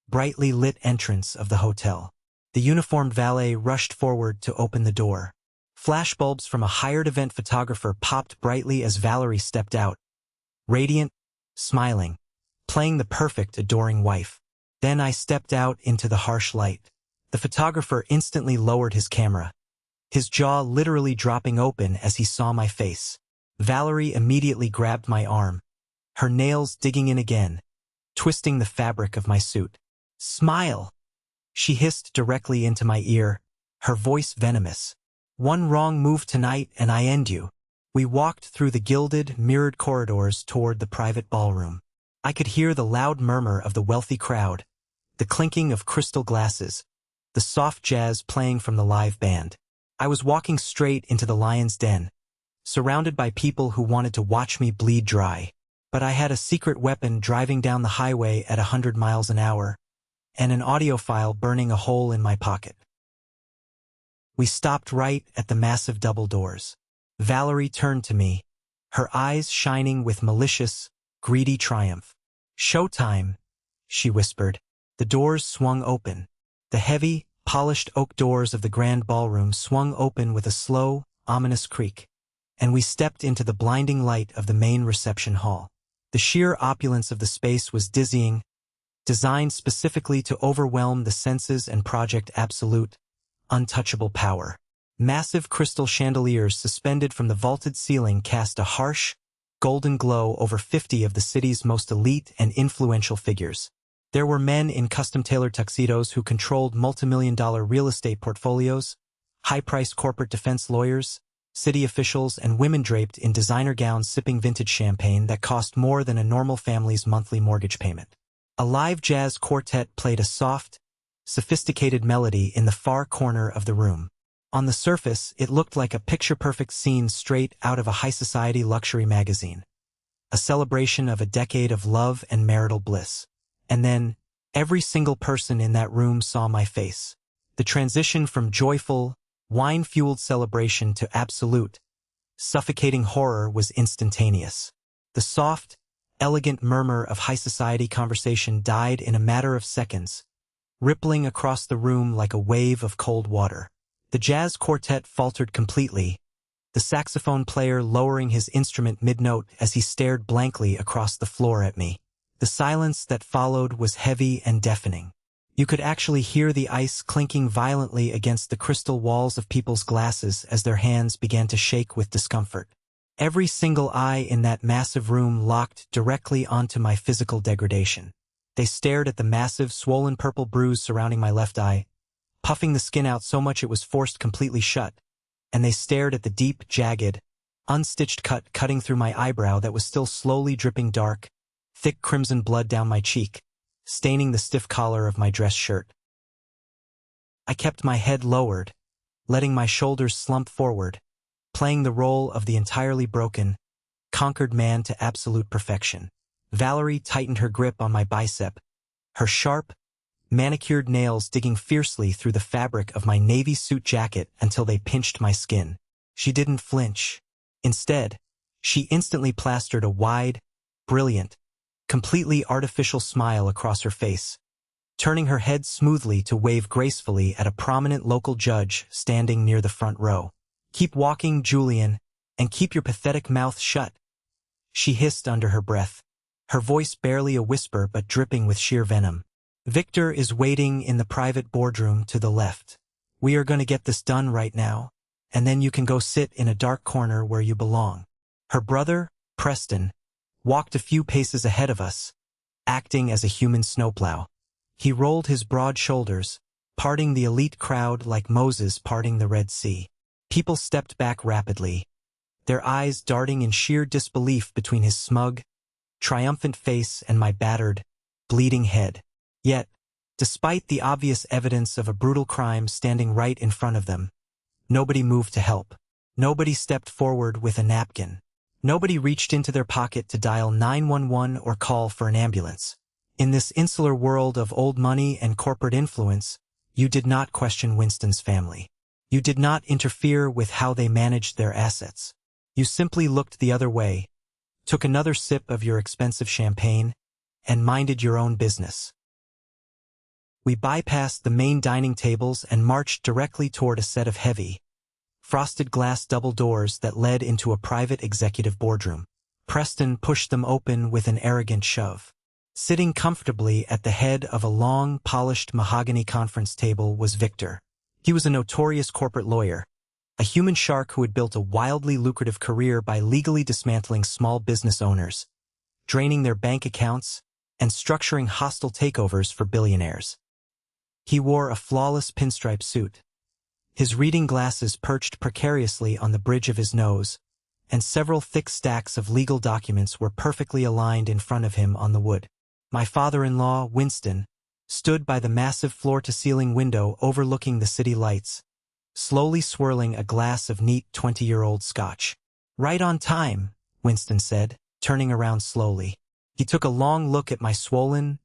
brightly lit entrance of the hotel. The uniformed valet rushed forward to open the door. Flashbulbs from a hired event photographer popped brightly as Valerie stepped out, radiant, smiling, playing the perfect adoring wife. Then I stepped out into the harsh light. The photographer instantly lowered his camera, his jaw literally dropping open as he saw my face. Valerie immediately grabbed my arm, her nails digging in again, twisting the fabric of my suit. Smile! She hissed directly into my ear, her voice venomous. One wrong move tonight and I end you. We walked through the gilded, mirrored corridors toward the private ballroom. I could hear the loud murmur of the wealthy crowd, the clinking of crystal glasses, the soft jazz playing from the live band. I was walking straight into the lion's den, surrounded by people who wanted to watch me bleed dry. But I had a secret weapon driving down the highway at 100 miles an hour, and an audiophile burning a hole in my pocket. We stopped right at the massive double doors. Valerie turned to me, her eyes shining with malicious, greedy triumph. "Showtime," she whispered. The doors swung open. The heavy, polished oak doors of the grand ballroom swung open with a slow, ominous creak, and we stepped into the blinding light of the main reception hall. The sheer opulence of the space was dizzying, designed specifically to overwhelm the senses and project absolute, untouchable power. Massive crystal chandeliers suspended from the vaulted ceiling cast a harsh, golden glow over 50 of the city's most elite and influential figures. There were men in custom-tailored tuxedos who controlled multimillion-dollar real estate portfolios, high-priced corporate defense lawyers, city officials, and women draped in designer gowns sipping vintage champagne that cost more than a normal family's monthly mortgage payment. A live jazz quartet played a soft, sophisticated melody in the far corner of the room. On the surface, it looked like a picture-perfect scene straight out of a high-society luxury magazine, a celebration of a decade of love and marital bliss. And then, every single person in that room saw my face. The transition from joyful, wine-fueled celebration to absolute, suffocating horror was instantaneous. The soft, elegant murmur of high-society conversation died in a matter of seconds, rippling across the room like a wave of cold water. The jazz quartet faltered completely, the saxophone player lowering his instrument mid-note as he stared blankly across the floor at me. The silence that followed was heavy and deafening. You could actually hear the ice clinking violently against the crystal walls of people's glasses as their hands began to shake with discomfort. Every single eye in that massive room locked directly onto my physical degradation. They stared at the massive, swollen purple bruise surrounding my left eye, puffing the skin out so much it was forced completely shut, and they stared at the deep, jagged, unstitched cut cutting through my eyebrow that was still slowly dripping dark, thick crimson blood down my cheek, staining the stiff collar of my dress shirt. I kept my head lowered, letting my shoulders slump forward, playing the role of the entirely broken, conquered man to absolute perfection. Valerie tightened her grip on my bicep, her sharp, manicured nails digging fiercely through the fabric of my navy suit jacket until they pinched my skin. She didn't flinch. Instead, she instantly plastered a wide, brilliant, completely artificial smile across her face, turning her head smoothly to wave gracefully at a prominent local judge standing near the front row. "Keep walking, Julian, and keep your pathetic mouth shut," she hissed under her breath, her voice barely a whisper but dripping with sheer venom. "Victor is waiting in the private boardroom to the left. We are going to get this done right now, and then you can go sit in a dark corner where you belong." Her brother, Preston, walked a few paces ahead of us, acting as a human snowplow. He rolled his broad shoulders, parting the elite crowd like Moses parting the Red Sea. People stepped back rapidly, their eyes darting in sheer disbelief between his smug, triumphant face and my battered, bleeding head. Yet, despite the obvious evidence of a brutal crime standing right in front of them, nobody moved to help. Nobody stepped forward with a napkin. Nobody reached into their pocket to dial 911 or call for an ambulance. In this insular world of old money and corporate influence, you did not question Winston's family. You did not interfere with how they managed their assets. You simply looked the other way, took another sip of your expensive champagne, and minded your own business. We bypassed the main dining tables and marched directly toward a set of heavy, frosted glass double doors that led into a private executive boardroom. Preston pushed them open with an arrogant shove. Sitting comfortably at the head of a long, polished mahogany conference table was Victor. He was a notorious corporate lawyer, a human shark who had built a wildly lucrative career by legally dismantling small business owners, draining their bank accounts, and structuring hostile takeovers for billionaires. He wore a flawless pinstripe suit. His reading glasses perched precariously on the bridge of his nose, and several thick stacks of legal documents were perfectly aligned in front of him on the wood. My father-in-law, Winston, stood by the massive floor-to-ceiling window overlooking the city lights, slowly swirling a glass of neat 20-year-old scotch. "Right on time," Winston said, turning around slowly. He took a long look at my swollen,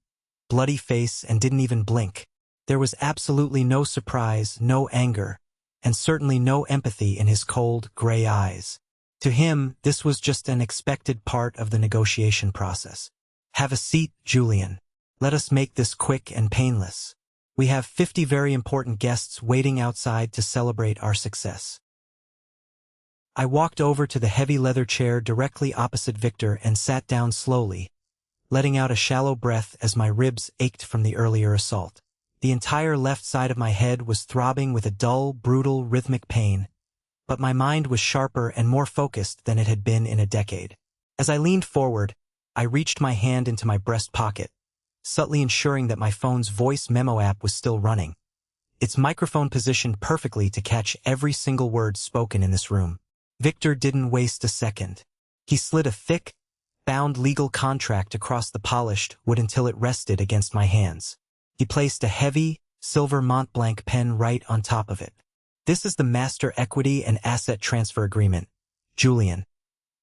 bloody face and didn't even blink. There was absolutely no surprise, no anger, and certainly no empathy in his cold, gray eyes. To him, this was just an expected part of the negotiation process. "Have a seat, Julian. Let us make this quick and painless. We have 50 very important guests waiting outside to celebrate our success." I walked over to the heavy leather chair directly opposite Victor and sat down slowly, letting out a shallow breath as my ribs ached from the earlier assault. The entire left side of my head was throbbing with a dull, brutal, rhythmic pain, but my mind was sharper and more focused than it had been in a decade. As I leaned forward, I reached my hand into my breast pocket, subtly ensuring that my phone's voice memo app was still running, its microphone positioned perfectly to catch every single word spoken in this room. Victor didn't waste a second. He slid a thick, bound legal contract across the polished wood until it rested against my hands. He placed a heavy, silver Mont Blanc pen right on top of it. "This is the Master Equity and Asset Transfer Agreement, Julian,"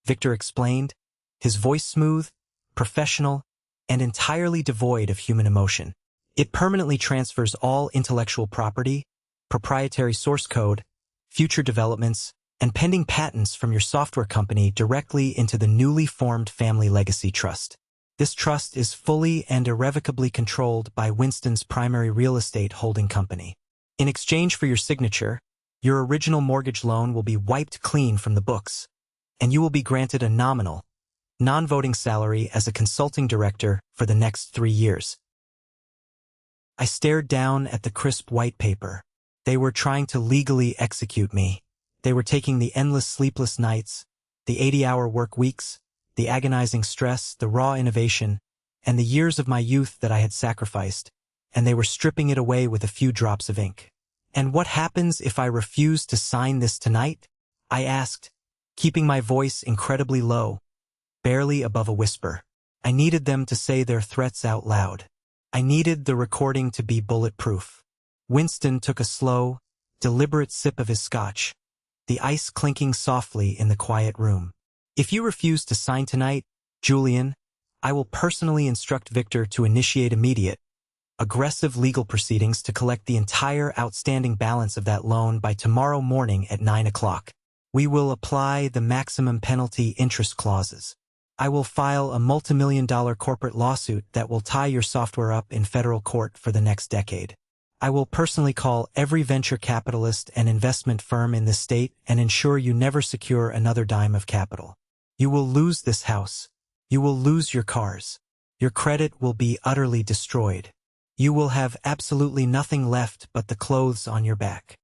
Victor explained, his voice smooth, professional, and entirely devoid of human emotion. "It permanently transfers all intellectual property, proprietary source code, future developments, and pending patents from your software company directly into the newly formed Family Legacy Trust. This trust is fully and irrevocably controlled by Winston's primary real estate holding company. In exchange for your signature, your original mortgage loan will be wiped clean from the books, and you will be granted a nominal, non-voting salary as a consulting director for the next 3 years." I stared down at the crisp white paper. They were trying to legally execute me. They were taking the endless sleepless nights, the 80-hour work weeks, the agonizing stress, the raw innovation, and the years of my youth that I had sacrificed, and they were stripping it away with a few drops of ink. "And what happens if I refuse to sign this tonight?" I asked, keeping my voice incredibly low, barely above a whisper. I needed them to say their threats out loud. I needed the recording to be bulletproof. Winston took a slow, deliberate sip of his scotch, the ice clinking softly in the quiet room. "If you refuse to sign tonight, Julian, I will personally instruct Victor to initiate immediate, aggressive legal proceedings to collect the entire outstanding balance of that loan by tomorrow morning at 9 o'clock. We will apply the maximum penalty interest clauses. I will file a multimillion-dollar corporate lawsuit that will tie your software up in federal court for the next decade. I will personally call every venture capitalist and investment firm in this state and ensure you never secure another dime of capital. You will lose this house. You will lose your cars. Your credit will be utterly destroyed. You will have absolutely nothing left but the clothes on your back."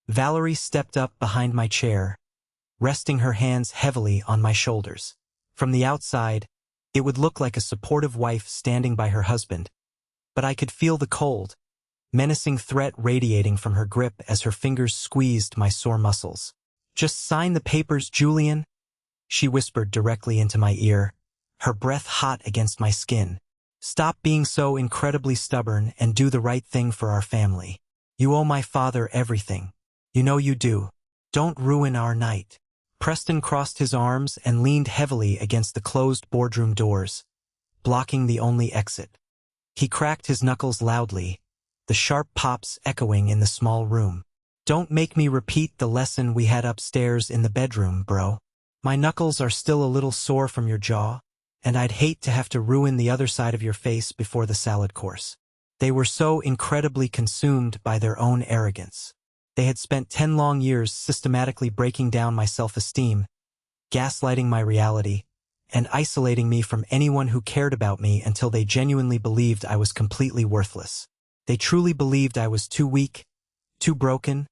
Valerie stepped up behind my chair, resting her hands heavily on my shoulders. From the outside, it would look like a supportive wife standing by her husband, but I could feel the cold, menacing threat radiating from her grip as her fingers squeezed my sore muscles. "Just sign the papers, Julian," she whispered directly into my ear, her breath hot against my skin. "Stop being so incredibly stubborn and do the right thing for our family. You owe my father everything. You know you do. Don't ruin our night." Preston crossed his arms and leaned heavily against the closed boardroom doors, blocking the only exit. He cracked his knuckles loudly, the sharp pops echoing in the small room. "Don't make me repeat the lesson we had upstairs in the bedroom, bro. My knuckles are still a little sore from your jaw, and I'd hate to have to ruin the other side of your face before the salad course." They were so incredibly consumed by their own arrogance. They had spent 10 long years systematically breaking down my self-esteem, gaslighting my reality, and isolating me from anyone who cared about me until they genuinely believed I was completely worthless. They truly believed I was too weak, too broken,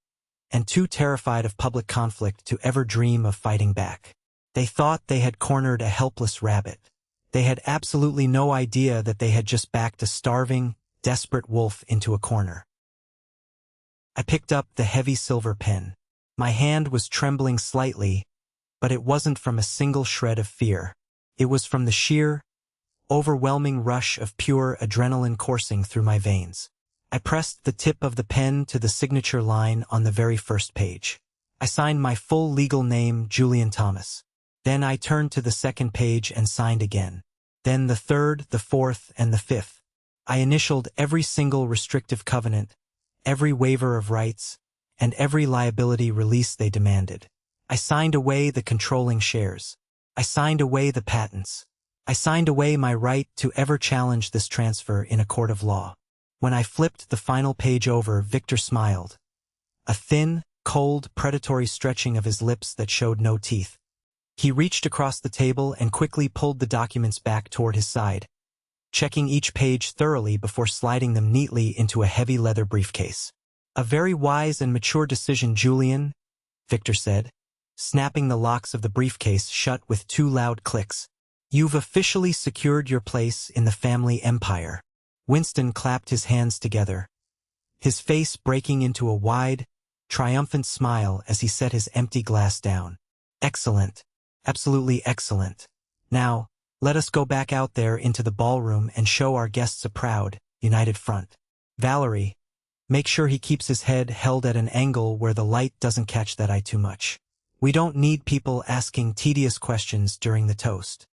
and too terrified of public conflict to ever dream of fighting back. They thought they had cornered a helpless rabbit. They had absolutely no idea that they had just backed a starving, desperate wolf into a corner. I picked up the heavy silver pen. My hand was trembling slightly, but it wasn't from a single shred of fear. It was from the sheer, overwhelming rush of pure adrenaline coursing through my veins. I pressed the tip of the pen to the signature line on the very first page. I signed my full legal name, Julian Thomas. Then I turned to the second page and signed again. Then the third, the fourth, and the fifth. I initialed every single restrictive covenant, every waiver of rights, and every liability release they demanded. I signed away the controlling shares. I signed away the patents. I signed away my right to ever challenge this transfer in a court of law. When I flipped the final page over, Victor smiled. A thin, cold, predatory stretching of his lips that showed no teeth. He reached across the table and quickly pulled the documents back toward his side, checking each page thoroughly before sliding them neatly into a heavy leather briefcase. "A very wise and mature decision, Julian," Victor said, snapping the locks of the briefcase shut with 2 loud clicks. "You've officially secured your place in the family empire." Winston clapped his hands together, his face breaking into a wide, triumphant smile as he set his empty glass down. "Excellent. Absolutely excellent. Now, let us go back out there into the ballroom and show our guests a proud, united front. Valerie, make sure he keeps his head held at an angle where the light doesn't catch that eye too much. We don't need people asking tedious questions during the toast."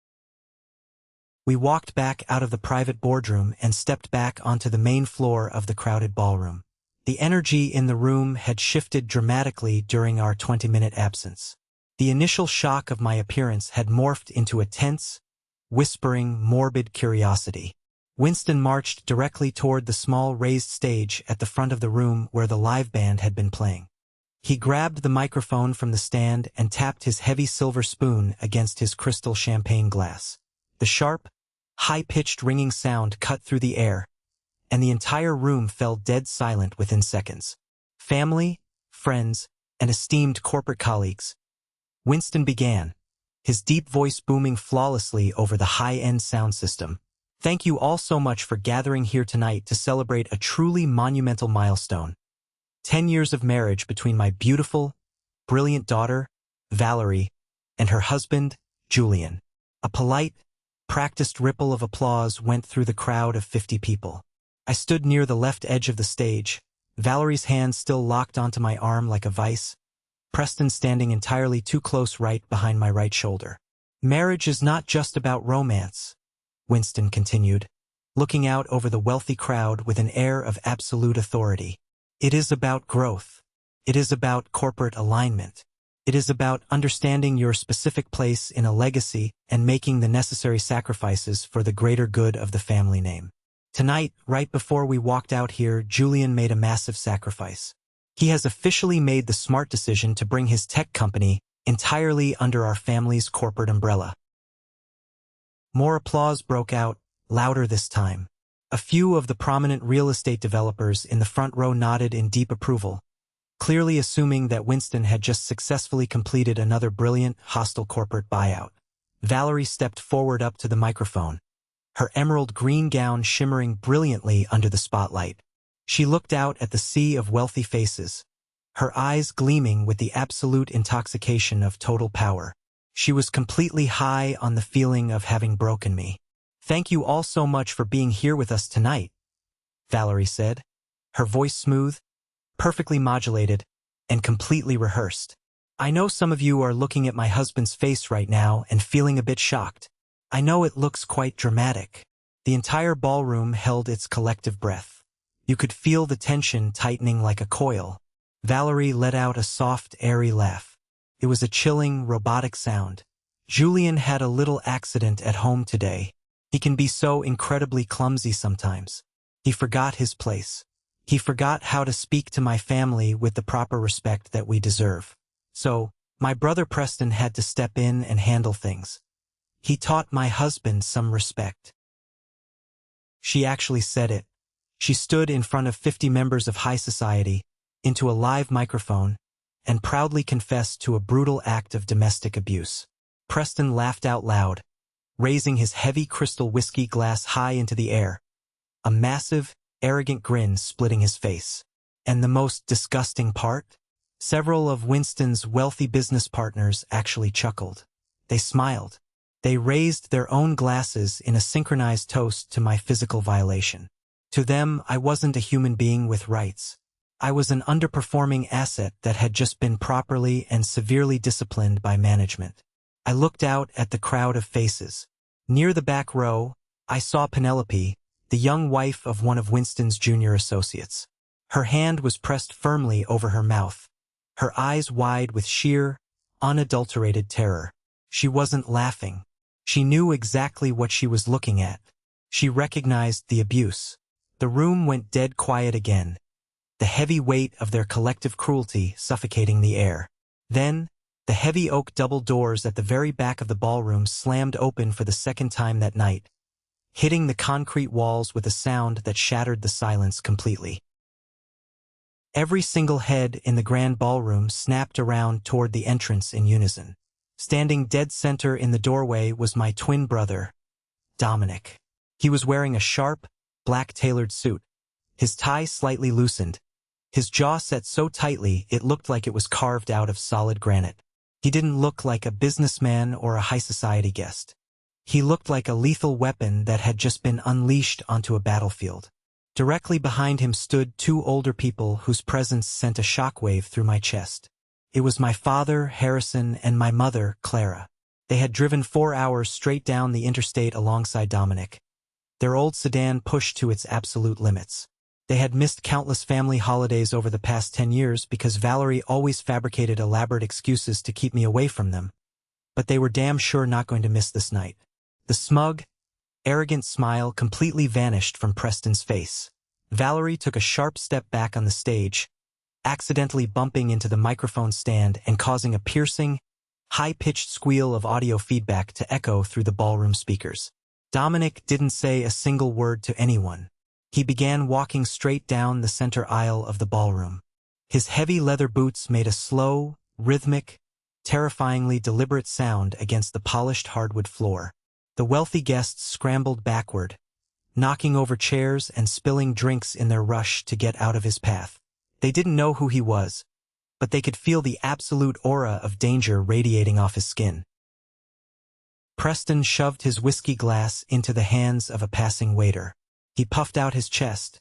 We walked back out of the private boardroom and stepped back onto the main floor of the crowded ballroom. The energy in the room had shifted dramatically during our 20-minute absence. The initial shock of my appearance had morphed into a tense, whispering, morbid curiosity. Winston marched directly toward the small raised stage at the front of the room where the live band had been playing. He grabbed the microphone from the stand and tapped his heavy silver spoon against his crystal champagne glass. The sharp, high-pitched ringing sound cut through the air, and the entire room fell dead silent within seconds. Family, friends, and esteemed corporate colleagues. Winston began, his deep voice booming flawlessly over the high-end sound system. "Thank you all so much for gathering here tonight to celebrate a truly monumental milestone. 10 years of marriage between my beautiful, brilliant daughter, Valerie, and her husband, Julian." A polite, practiced ripple of applause went through the crowd of 50 people. I stood near the left edge of the stage, Valerie's hand still locked onto my arm like a vice, Preston standing entirely too close right behind my right shoulder. "Marriage is not just about romance," Winston continued, looking out over the wealthy crowd with an air of absolute authority. "It is about growth. It is about corporate alignment. It is about understanding your specific place in a legacy and making the necessary sacrifices for the greater good of the family name." Tonight, right before we walked out here, Julian made a massive sacrifice. He has officially made the smart decision to bring his tech company entirely under our family's corporate umbrella. More applause broke out, louder this time. A few of the prominent real estate developers in the front row nodded in deep approval, clearly assuming that Winston had just successfully completed another brilliant, hostile corporate buyout. Valerie stepped forward up to the microphone, her emerald green gown shimmering brilliantly under the spotlight. She looked out at the sea of wealthy faces, her eyes gleaming with the absolute intoxication of total power. She was completely high on the feeling of having broken me. "Thank you all so much for being here with us tonight," Valerie said, her voice smooth, perfectly modulated, and completely rehearsed. "I know some of you are looking at my husband's face right now and feeling a bit shocked. I know it looks quite dramatic. The entire ballroom held its collective breath. You could feel the tension tightening like a coil. Valerie let out a soft, airy laugh. It was a chilling, robotic sound. Julian had a little accident at home today. He can be so incredibly clumsy sometimes. He forgot his place. He forgot how to speak to my family with the proper respect that we deserve. So, my brother Preston had to step in and handle things. He taught my husband some respect. She actually said it. She stood in front of 50 members of high society, into a live microphone, and proudly confessed to a brutal act of domestic abuse. Preston laughed out loud, raising his heavy crystal whiskey glass high into the air, a massive, arrogant grin splitting his face. And the most disgusting part? Several of Winston's wealthy business partners actually chuckled. They smiled. They raised their own glasses in a synchronized toast to my physical violation. To them, I wasn't a human being with rights. I was an underperforming asset that had just been properly and severely disciplined by management. I looked out at the crowd of faces. Near the back row, I saw Penelope, the young wife of one of Winston's junior associates. Her hand was pressed firmly over her mouth, her eyes wide with sheer, unadulterated terror. She wasn't laughing. She knew exactly what she was looking at. She recognized the abuse. The room went dead quiet again, the heavy weight of their collective cruelty suffocating the air. Then, the heavy oak double doors at the very back of the ballroom slammed open for the second time that night, hitting the concrete walls with a sound that shattered the silence completely. Every single head in the grand ballroom snapped around toward the entrance in unison. Standing dead center in the doorway was my twin brother, Dominic. He was wearing a sharp, black tailored suit, his tie slightly loosened, his jaw set so tightly it looked like it was carved out of solid granite. He didn't look like a businessman or a high society guest. He looked like a lethal weapon that had just been unleashed onto a battlefield. Directly behind him stood two older people whose presence sent a shockwave through my chest. It was my father, Harrison, and my mother, Clara. They had driven 4 hours straight down the interstate alongside Dominic, their old sedan pushed to its absolute limits. They had missed countless family holidays over the past 10 years because Valerie always fabricated elaborate excuses to keep me away from them. But they were damn sure not going to miss this night. The smug, arrogant smile completely vanished from Preston's face. Valerie took a sharp step back on the stage, accidentally bumping into the microphone stand and causing a piercing, high-pitched squeal of audio feedback to echo through the ballroom speakers. Dominic didn't say a single word to anyone. He began walking straight down the center aisle of the ballroom. His heavy leather boots made a slow, rhythmic, terrifyingly deliberate sound against the polished hardwood floor. The wealthy guests scrambled backward, knocking over chairs and spilling drinks in their rush to get out of his path. They didn't know who he was, but they could feel the absolute aura of danger radiating off his skin. Preston shoved his whiskey glass into the hands of a passing waiter. He puffed out his chest,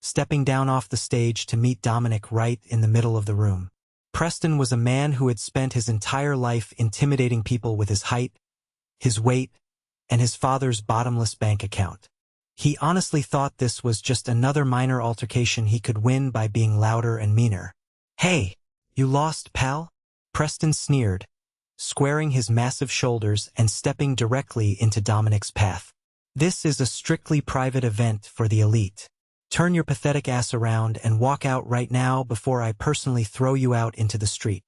stepping down off the stage to meet Dominic right in the middle of the room. Preston was a man who had spent his entire life intimidating people with his height, his weight, and his father's bottomless bank account. He honestly thought this was just another minor altercation he could win by being louder and meaner. "Hey, you lost, pal?" Preston sneered, squaring his massive shoulders and stepping directly into Dominic's path. "This is a strictly private event for the elite. Turn your pathetic ass around and walk out right now before I personally throw you out into the street."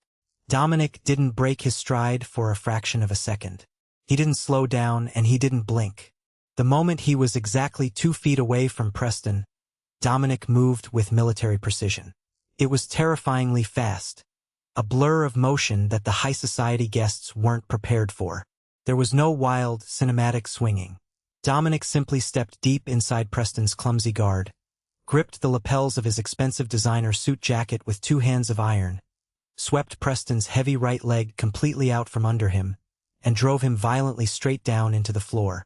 Dominic didn't break his stride for a fraction of a second. He didn't slow down and he didn't blink. The moment he was exactly 2 feet away from Preston, Dominic moved with military precision. It was terrifyingly fast, a blur of motion that the high society guests weren't prepared for. There was no wild, cinematic swinging. Dominic simply stepped deep inside Preston's clumsy guard, gripped the lapels of his expensive designer suit jacket with 2 hands of iron, swept Preston's heavy right leg completely out from under him, and drove him violently straight down into the floor.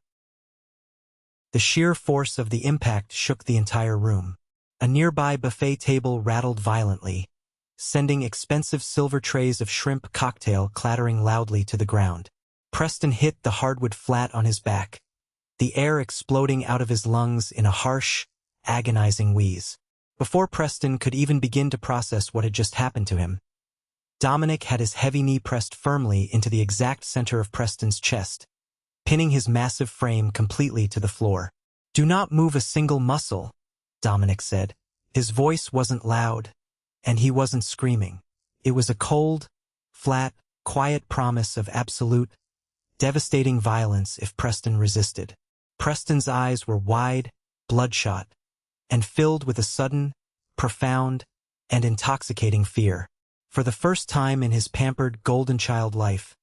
The sheer force of the impact shook the entire room. A nearby buffet table rattled violently, sending expensive silver trays of shrimp cocktail clattering loudly to the ground. Preston hit the hardwood flat on his back, the air exploding out of his lungs in a harsh, agonizing wheeze. Before Preston could even begin to process what had just happened to him, Dominic had his heavy knee pressed firmly into the exact center of Preston's chest, pinning his massive frame completely to the floor. "Do not move a single muscle," Dominic said. His voice wasn't loud, and he wasn't screaming. It was a cold, flat, quiet promise of absolute, devastating violence if Preston resisted. Preston's eyes were wide, bloodshot, and filled with a sudden, profound, and intoxicating fear. For the first time in his pampered golden child life,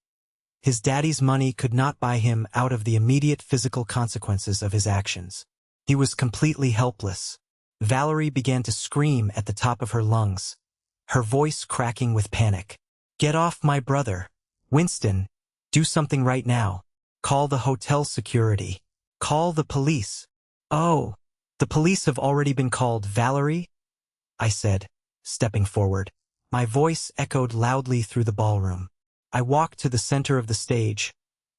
his daddy's money could not buy him out of the immediate physical consequences of his actions. He was completely helpless. Valerie began to scream at the top of her lungs, her voice cracking with panic. "Get off my brother. Winston, do something right now. Call the hotel security. Call the police." "Oh, the police have already been called, Valerie," I said, stepping forward. My voice echoed loudly through the ballroom. I walked to the center of the stage,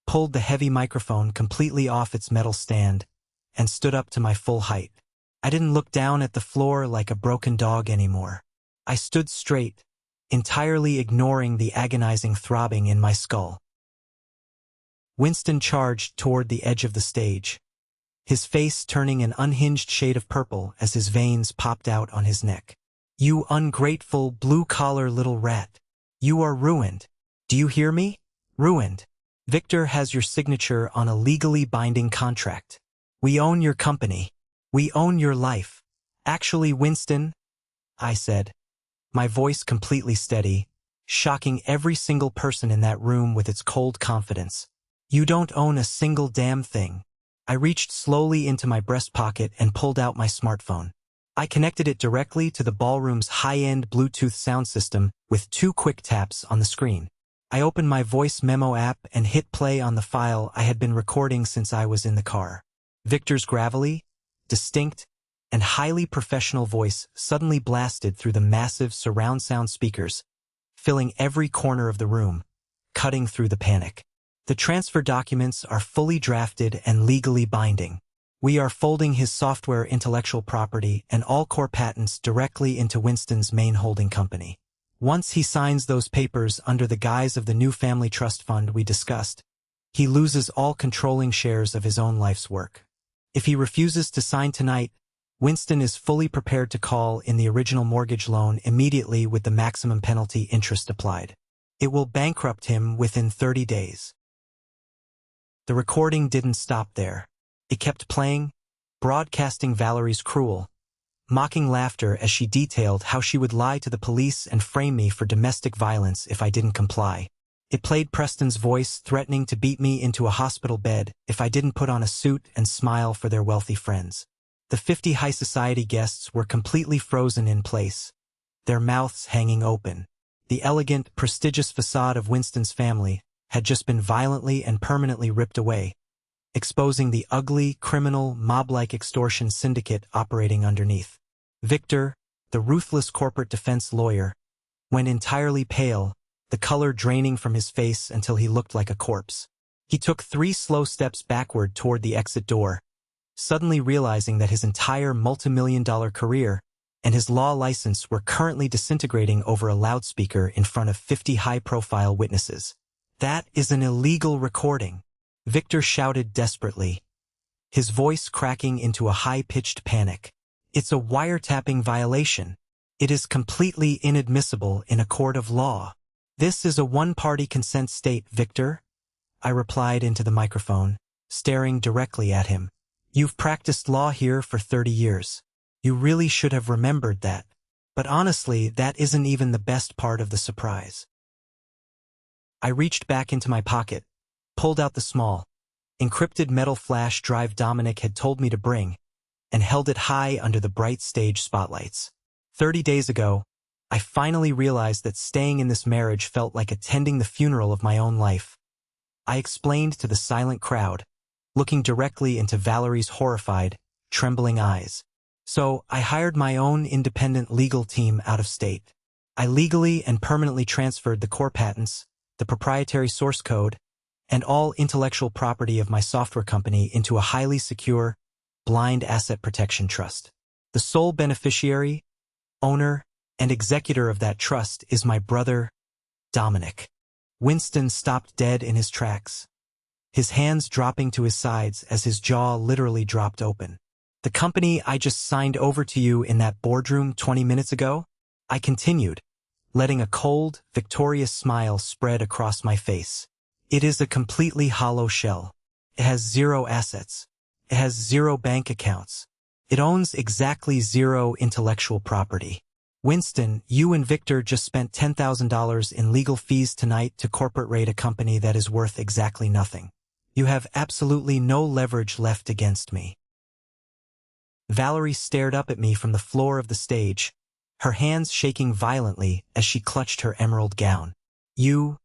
pulled the heavy microphone completely off its metal stand, and stood up to my full height. I didn't look down at the floor like a broken dog anymore. I stood straight, entirely ignoring the agonizing throbbing in my skull. Winston charged toward the edge of the stage, his face turning an unhinged shade of purple as his veins popped out on his neck. "You ungrateful, blue-collar little rat. You are ruined. Do you hear me? Ruined. Victor has your signature on a legally binding contract. We own your company. We own your life. Actually, Winston," I said, my voice completely steady, shocking every single person in that room with its cold confidence, "you don't own a single damn thing." I reached slowly into my breast pocket and pulled out my smartphone. I connected it directly to the ballroom's high-end Bluetooth sound system with 2 quick taps on the screen. I opened my voice memo app and hit play on the file I had been recording since I was in the car. Victor's gravelly, distinct, and highly professional voice suddenly blasted through the massive surround sound speakers, filling every corner of the room, cutting through the panic. "The transfer documents are fully drafted and legally binding. We are folding his software intellectual property and all core patents directly into Winston's main holding company. Once he signs those papers under the guise of the new family trust fund we discussed, he loses all controlling shares of his own life's work. If he refuses to sign tonight, Winston is fully prepared to call in the original mortgage loan immediately with the maximum penalty interest applied. It will bankrupt him within 30 days. The recording didn't stop there. It kept playing, broadcasting Valerie's cruel, mocking laughter as she detailed how she would lie to the police and frame me for domestic violence if I didn't comply. It played Preston's voice threatening to beat me into a hospital bed if I didn't put on a suit and smile for their wealthy friends. The 50 high society guests were completely frozen in place, their mouths hanging open. The elegant, prestigious facade of Winston's family had just been violently and permanently ripped away, exposing the ugly, criminal, mob-like extortion syndicate operating underneath. Victor, the ruthless corporate defense lawyer, went entirely pale, the color draining from his face until he looked like a corpse. He took 3 slow steps backward toward the exit door, suddenly realizing that his entire multi-million-dollar career and his law license were currently disintegrating over a loudspeaker in front of 50 high-profile witnesses. "That is an illegal recording," Victor shouted desperately, his voice cracking into a high-pitched panic. "It's a wiretapping violation. It is completely inadmissible in a court of law." "This is a one-party consent state, Victor," I replied into the microphone, staring directly at him. "You've practiced law here for 30 years. You really should have remembered that. But honestly, that isn't even the best part of the surprise." I reached back into my pocket, pulled out the small, encrypted metal flash drive Dominic had told me to bring, and held it high under the bright stage spotlights. 30 days ago, I finally realized that staying in this marriage felt like attending the funeral of my own life. I explained to the silent crowd, looking directly into Valerie's horrified, trembling eyes. "So, I hired my own independent legal team out of state. I legally and permanently transferred the core patents, the proprietary source code, and all intellectual property of my software company into a highly secure, blind asset protection trust. The sole beneficiary, owner, and executor of that trust is my brother, Dominic. Winston stopped dead in his tracks, his hands dropping to his sides as his jaw literally dropped open. The company I just signed over to you in that boardroom 20 minutes ago? I continued, letting a cold, victorious smile spread across my face. It is a completely hollow shell. It has zero assets. It has zero bank accounts. It owns exactly zero intellectual property. Winston, you and Victor just spent $10,000 in legal fees tonight to corporate raid a company that is worth exactly nothing. You have absolutely no leverage left against me. Valerie stared up at me from the floor of the stage, her hands shaking violently as she clutched her emerald gown. You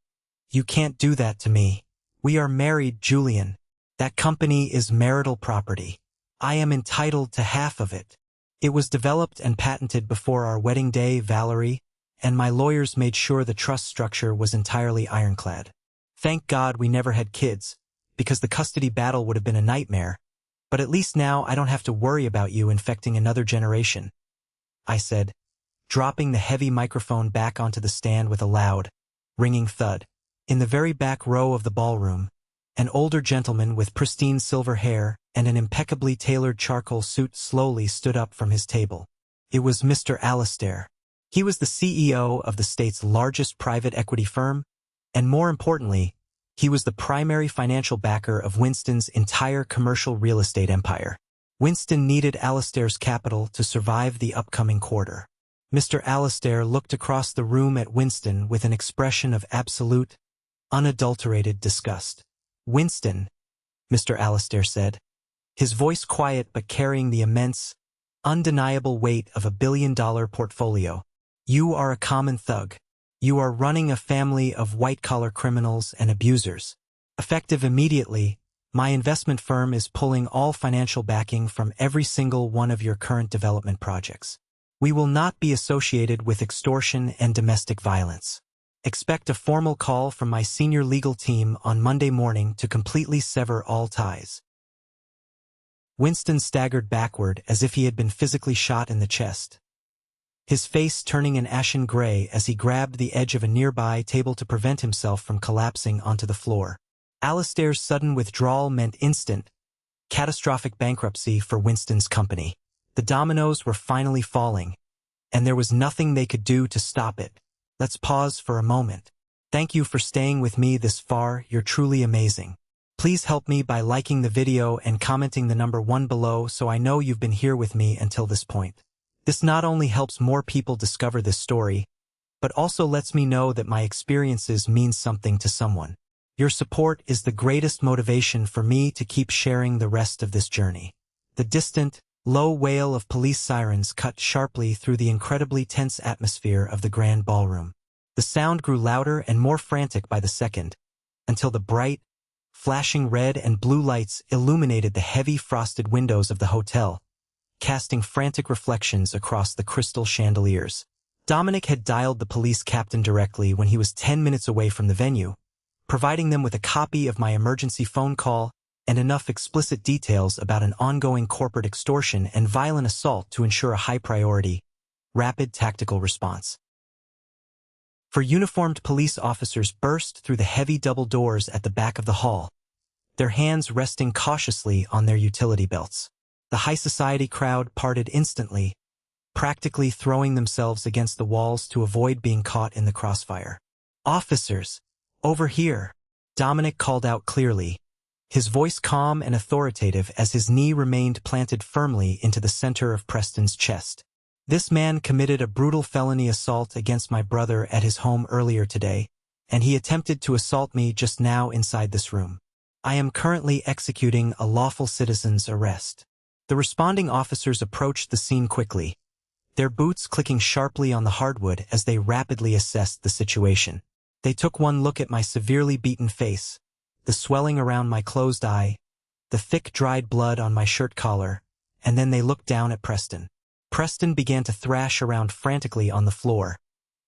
can't do that to me. We are married, Julian. That company is marital property. I am entitled to half of it. It was developed and patented before our wedding day, Valerie, and my lawyers made sure the trust structure was entirely ironclad. Thank God we never had kids, because the custody battle would have been a nightmare, but at least now I don't have to worry about you infecting another generation, I said, dropping the heavy microphone back onto the stand with a loud, ringing thud. In the very back row of the ballroom, an older gentleman with pristine silver hair and an impeccably tailored charcoal suit slowly stood up from his table. It was Mr. Alastair. He was the CEO of the state's largest private equity firm, and more importantly, he was the primary financial backer of Winston's entire commercial real estate empire. Winston needed Alastair's capital to survive the upcoming quarter. Mr. Alastair looked across the room at Winston with an expression of absolute, unadulterated disgust. Winston, Mr. Alastair said, his voice quiet but carrying the immense, undeniable weight of $1 billion portfolio. You are a common thug. You are running a family of white-collar criminals and abusers. Effective immediately, my investment firm is pulling all financial backing from every single one of your current development projects. We will not be associated with extortion and domestic violence. Expect a formal call from my senior legal team on Monday morning to completely sever all ties. Winston staggered backward as if he had been physically shot in the chest, his face turning an ashen gray as he grabbed the edge of a nearby table to prevent himself from collapsing onto the floor. Alastair's sudden withdrawal meant instant, catastrophic bankruptcy for Winston's company. The dominoes were finally falling, and there was nothing they could do to stop it. Let's pause for a moment. Thank you for staying with me this far, you're truly amazing. Please help me by liking the video and commenting the number 1 below so I know you've been here with me until this point. This not only helps more people discover this story, but also lets me know that my experiences mean something to someone. Your support is the greatest motivation for me to keep sharing the rest of this journey. The distant, low wail of police sirens cut sharply through the incredibly tense atmosphere of the grand ballroom. The sound grew louder and more frantic by the second, until the bright, flashing red and blue lights illuminated the heavy frosted windows of the hotel, casting frantic reflections across the crystal chandeliers. Dominic had dialed the police captain directly when he was 10 minutes away from the venue, providing them with a copy of my emergency phone call and enough explicit details about an ongoing corporate extortion and violent assault to ensure a high-priority, rapid tactical response. Four uniformed police officers burst through the heavy double doors at the back of the hall, their hands resting cautiously on their utility belts. The high society crowd parted instantly, practically throwing themselves against the walls to avoid being caught in the crossfire. "Officers, over here," Dominic called out clearly, his voice calm and authoritative as his knee remained planted firmly into the center of Preston's chest. "This man committed a brutal felony assault against my brother at his home earlier today, and he attempted to assault me just now inside this room. I am currently executing a lawful citizen's arrest." The responding officers approached the scene quickly, their boots clicking sharply on the hardwood as they rapidly assessed the situation. They took one look at my severely beaten face, the swelling around my closed eye, the thick dried blood on my shirt collar, and then they looked down at Preston. Preston began to thrash around frantically on the floor,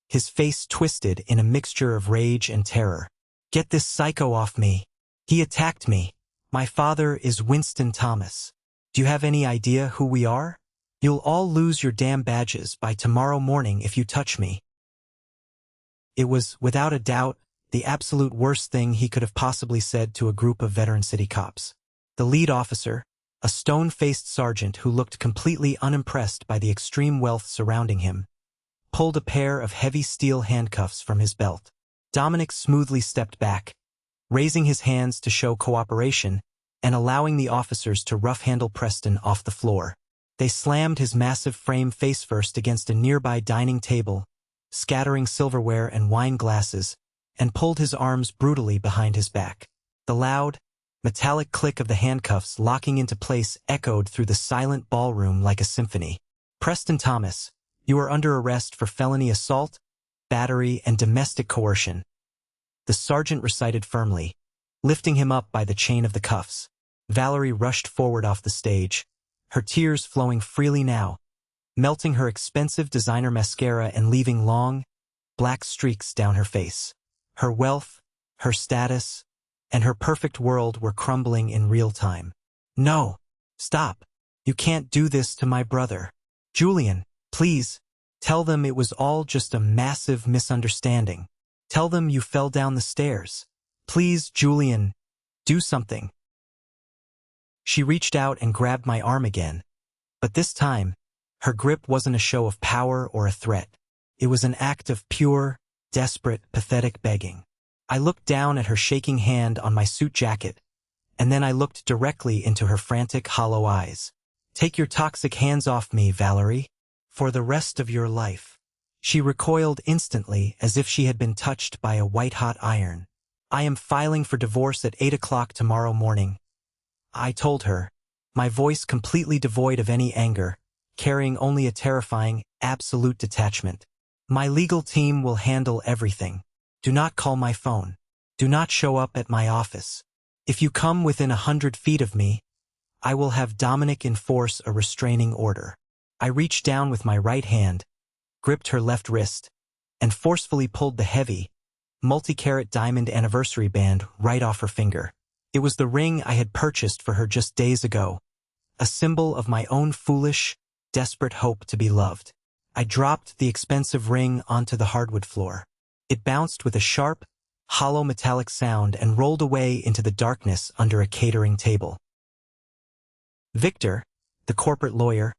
his face twisted in a mixture of rage and terror. "Get this psycho off me!" He attacked me. My father is Winston Thomas. Do you have any idea who we are? You'll all lose your damn badges by tomorrow morning if you touch me. It was, without a doubt, the absolute worst thing he could have possibly said to a group of veteran city cops. The lead officer, a stone-faced sergeant who looked completely unimpressed by the extreme wealth surrounding him, pulled a pair of heavy steel handcuffs from his belt. Dominic smoothly stepped back, raising his hands to show cooperation and allowing the officers to rough-handle Preston off the floor. They slammed his massive frame face-first against a nearby dining table, scattering silverware and wine glasses, and pulled his arms brutally behind his back. The loud, metallic click of the handcuffs locking into place echoed through the silent ballroom like a symphony. Preston Thomas, you are under arrest for felony assault, battery, and domestic coercion, the sergeant recited firmly, lifting him up by the chain of the cuffs. Valerie rushed forward off the stage, her tears flowing freely now, melting her expensive designer mascara and leaving long, black streaks down her face. Her wealth, her status, and her perfect world were crumbling in real time. No! Stop! You can't do this to my brother. Julian, please, tell them it was all just a massive misunderstanding. Tell them you fell down the stairs. Please, Julian, do something. She reached out and grabbed my arm again, but this time, her grip wasn't a show of power or a threat. It was an act of pure, desperate, pathetic begging. I looked down at her shaking hand on my suit jacket, and then I looked directly into her frantic, hollow eyes. Take your toxic hands off me, Valerie, for the rest of your life. She recoiled instantly as if she had been touched by a white-hot iron. I am filing for divorce at 8 o'clock tomorrow morning, I told her, my voice completely devoid of any anger, carrying only a terrifying, absolute detachment. My legal team will handle everything. Do not call my phone. Do not show up at my office. If you come within 100 feet of me, I will have Dominic enforce a restraining order. I reached down with my right hand, gripped her left wrist, and forcefully pulled the heavy, multi-carat diamond anniversary band right off her finger. It was the ring I had purchased for her just days ago, a symbol of my own foolish, desperate hope to be loved. I dropped the expensive ring onto the hardwood floor. It bounced with a sharp, hollow metallic sound and rolled away into the darkness under a catering table. Victor, the corporate lawyer,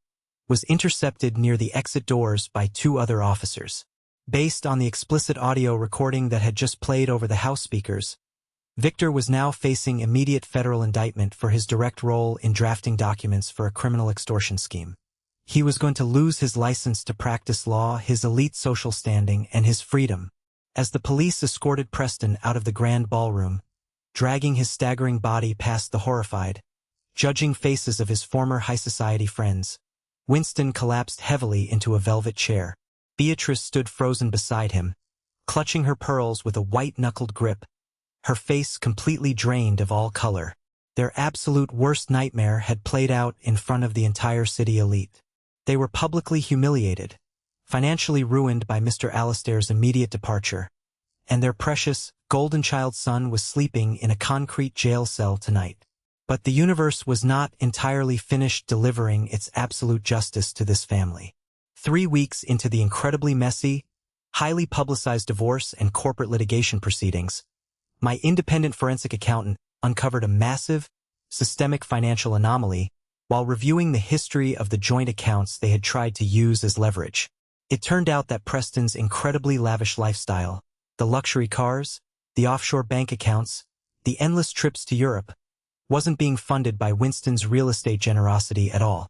was intercepted near the exit doors by 2 other officers. Based on the explicit audio recording that had just played over the house speakers, Victor was now facing immediate federal indictment for his direct role in drafting documents for a criminal extortion scheme. He was going to lose his license to practice law, his elite social standing, and his freedom. As the police escorted Preston out of the grand ballroom, dragging his staggering body past the horrified, judging faces of his former high society friends, Winston collapsed heavily into a velvet chair. Beatrice stood frozen beside him, clutching her pearls with a white-knuckled grip, her face completely drained of all color. Their absolute worst nightmare had played out in front of the entire city elite. They were publicly humiliated, financially ruined by Mr. Alastair's immediate departure, and their precious, golden child son was sleeping in a concrete jail cell tonight. But the universe was not entirely finished delivering its absolute justice to this family. 3 weeks into the incredibly messy, highly publicized divorce and corporate litigation proceedings, my independent forensic accountant uncovered a massive, systemic financial anomaly while reviewing the history of the joint accounts they had tried to use as leverage. It turned out that Preston's incredibly lavish lifestyle, the luxury cars, the offshore bank accounts, the endless trips to Europe, wasn't being funded by Winston's real estate generosity at all.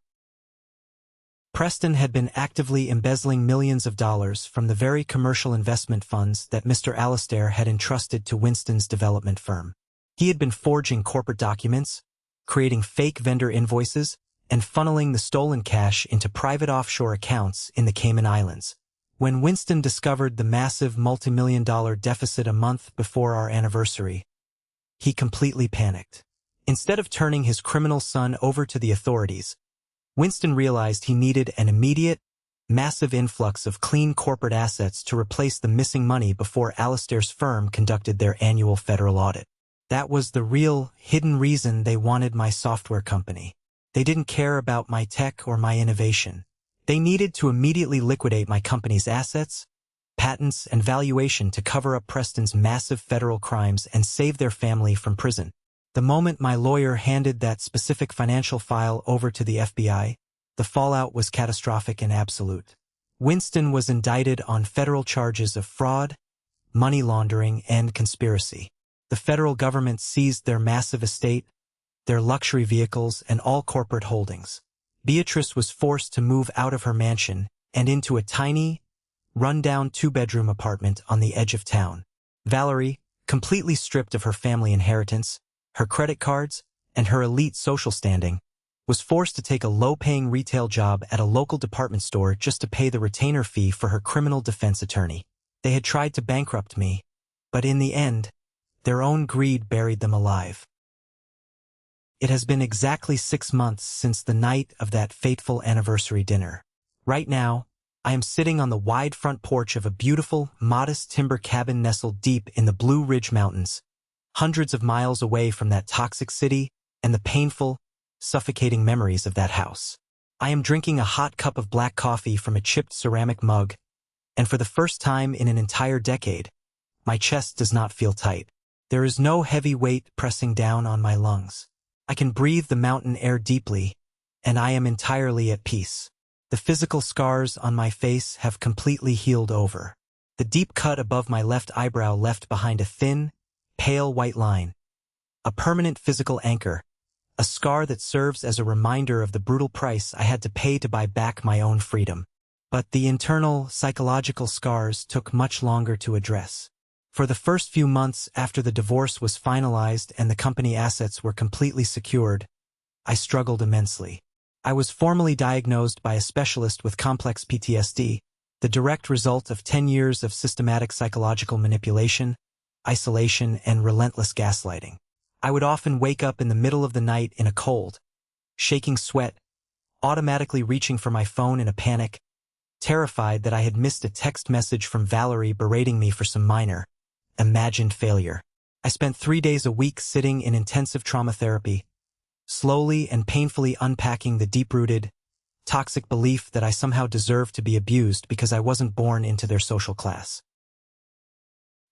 Preston had been actively embezzling millions of dollars from the very commercial investment funds that Mr. Alastair had entrusted to Winston's development firm. He had been forging corporate documents, creating fake vendor invoices, and funneling the stolen cash into private offshore accounts in the Cayman Islands. When Winston discovered the massive multi-million-dollar deficit a month before our anniversary, he completely panicked. Instead of turning his criminal son over to the authorities, Winston realized he needed an immediate, massive influx of clean corporate assets to replace the missing money before Alastair's firm conducted their annual federal audit. That was the real, hidden reason they wanted my software company. They didn't care about my tech or my innovation. They needed to immediately liquidate my company's assets, patents, and valuation to cover up Preston's massive federal crimes and save their family from prison. The moment my lawyer handed that specific financial file over to the FBI, the fallout was catastrophic and absolute. Winston was indicted on federal charges of fraud, money laundering, and conspiracy. The federal government seized their massive estate, their luxury vehicles, and all corporate holdings. Beatrice was forced to move out of her mansion and into a tiny, run-down two-bedroom apartment on the edge of town. Valerie, completely stripped of her family inheritance, her credit cards, and her elite social standing, was forced to take a low-paying retail job at a local department store just to pay the retainer fee for her criminal defense attorney. They had tried to bankrupt me, but in the end, their own greed buried them alive. It has been exactly 6 months since the night of that fateful anniversary dinner. Right now, I am sitting on the wide front porch of a beautiful, modest timber cabin nestled deep in the Blue Ridge Mountains, hundreds of miles away from that toxic city and the painful, suffocating memories of that house. I am drinking a hot cup of black coffee from a chipped ceramic mug, and for the first time in an entire decade, my chest does not feel tight. There is no heavy weight pressing down on my lungs. I can breathe the mountain air deeply, and I am entirely at peace. The physical scars on my face have completely healed over. The deep cut above my left eyebrow left behind a thin, pale white line. A permanent physical anchor, a scar that serves as a reminder of the brutal price I had to pay to buy back my own freedom. But the internal, psychological scars took much longer to address. For the first few months after the divorce was finalized and the company assets were completely secured, I struggled immensely. I was formally diagnosed by a specialist with complex PTSD, the direct result of 10 years of systematic psychological manipulation, isolation, and relentless gaslighting. I would often wake up in the middle of the night in a cold, shaking sweat, automatically reaching for my phone in a panic, terrified that I had missed a text message from Valerie berating me for some minor, imagined failure. I spent 3 days a week sitting in intensive trauma therapy, slowly and painfully unpacking the deep-rooted, toxic belief that I somehow deserved to be abused because I wasn't born into their social class.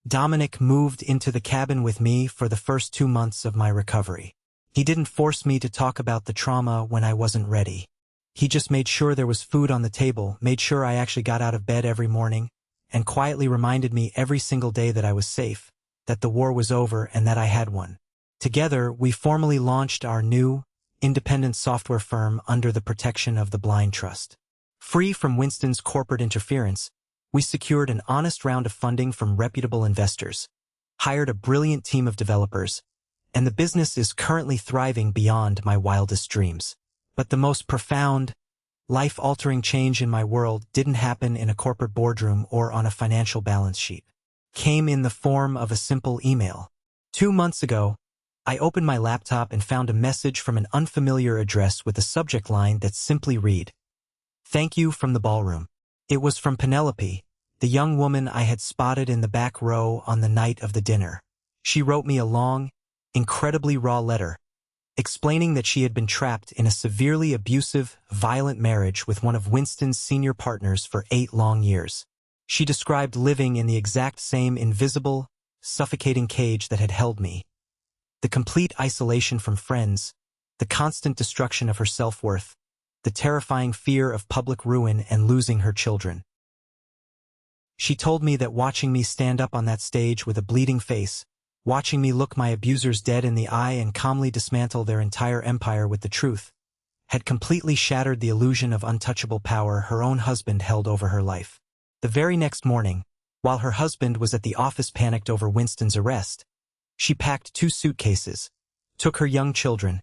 Dominic moved into the cabin with me for the first 2 months of my recovery. He didn't force me to talk about the trauma when I wasn't ready. He just made sure there was food on the table, made sure I actually got out of bed every morning, and quietly reminded me every single day that I was safe, that the war was over, and that I had won. Together, we formally launched our new, independent software firm under the protection of the Blind Trust. Free from Winston's corporate interference, we secured an honest round of funding from reputable investors, hired a brilliant team of developers, and the business is currently thriving beyond my wildest dreams. But the most profound, life-altering change in my world didn't happen in a corporate boardroom or on a financial balance sheet. It came in the form of a simple email. 2 months ago, I opened my laptop and found a message from an unfamiliar address with a subject line that simply read, "Thank you from the ballroom." It was from Penelope, the young woman I had spotted in the back row on the night of the dinner. She wrote me a long, incredibly raw letter, explaining that she had been trapped in a severely abusive, violent marriage with one of Winston's senior partners for 8 long years. She described living in the exact same invisible, suffocating cage that had held me. The complete isolation from friends, the constant destruction of her self-worth, the terrifying fear of public ruin and losing her children. She told me that watching me stand up on that stage with a bleeding face, watching me look my abusers dead in the eye and calmly dismantle their entire empire with the truth, had completely shattered the illusion of untouchable power her own husband held over her life. The very next morning, while her husband was at the office panicked over Winston's arrest, she packed 2 suitcases, took her young children,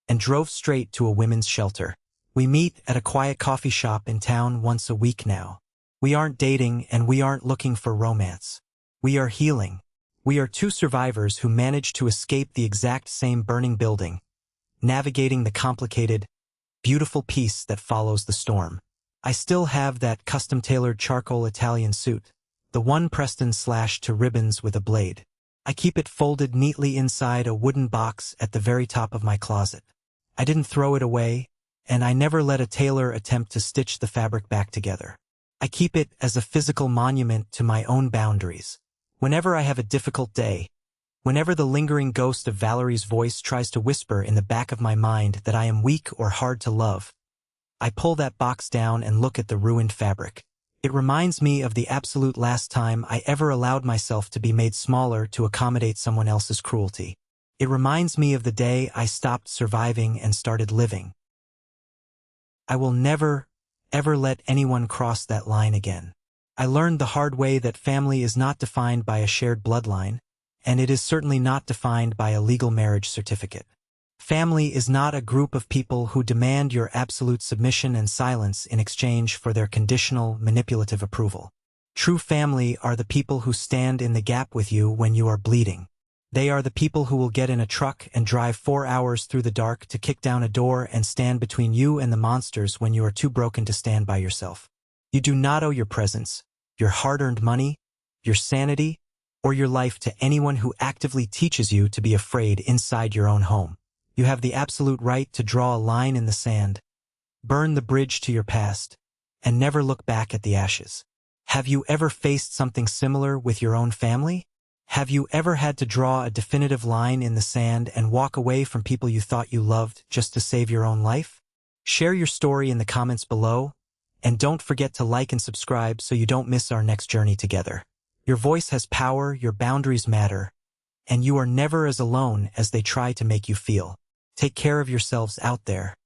and drove straight to a women's shelter. We meet at a quiet coffee shop in town once a week now. We aren't dating and we aren't looking for romance. We are healing. We are 2 survivors who managed to escape the exact same burning building, navigating the complicated, beautiful peace that follows the storm. I still have that custom-tailored charcoal Italian suit, the one Preston slashed to ribbons with a blade. I keep it folded neatly inside a wooden box at the very top of my closet. I didn't throw it away, and I never let a tailor attempt to stitch the fabric back together. I keep it as a physical monument to my own boundaries. Whenever I have a difficult day, whenever the lingering ghost of Valerie's voice tries to whisper in the back of my mind that I am weak or hard to love, I pull that box down and look at the ruined fabric. It reminds me of the absolute last time I ever allowed myself to be made smaller to accommodate someone else's cruelty. It reminds me of the day I stopped surviving and started living. I will never, ever let anyone cross that line again. I learned the hard way that family is not defined by a shared bloodline, and it is certainly not defined by a legal marriage certificate. Family is not a group of people who demand your absolute submission and silence in exchange for their conditional, manipulative approval. True family are the people who stand in the gap with you when you are bleeding. They are the people who will get in a truck and drive 4 hours through the dark to kick down a door and stand between you and the monsters when you are too broken to stand by yourself. You do not owe your presence, your hard-earned money, your sanity, or your life to anyone who actively teaches you to be afraid inside your own home. You have the absolute right to draw a line in the sand, burn the bridge to your past, and never look back at the ashes. Have you ever faced something similar with your own family? Have you ever had to draw a definitive line in the sand and walk away from people you thought you loved just to save your own life? Share your story in the comments below, and don't forget to like and subscribe so you don't miss our next journey together. Your voice has power, your boundaries matter, and you are never as alone as they try to make you feel. Take care of yourselves out there.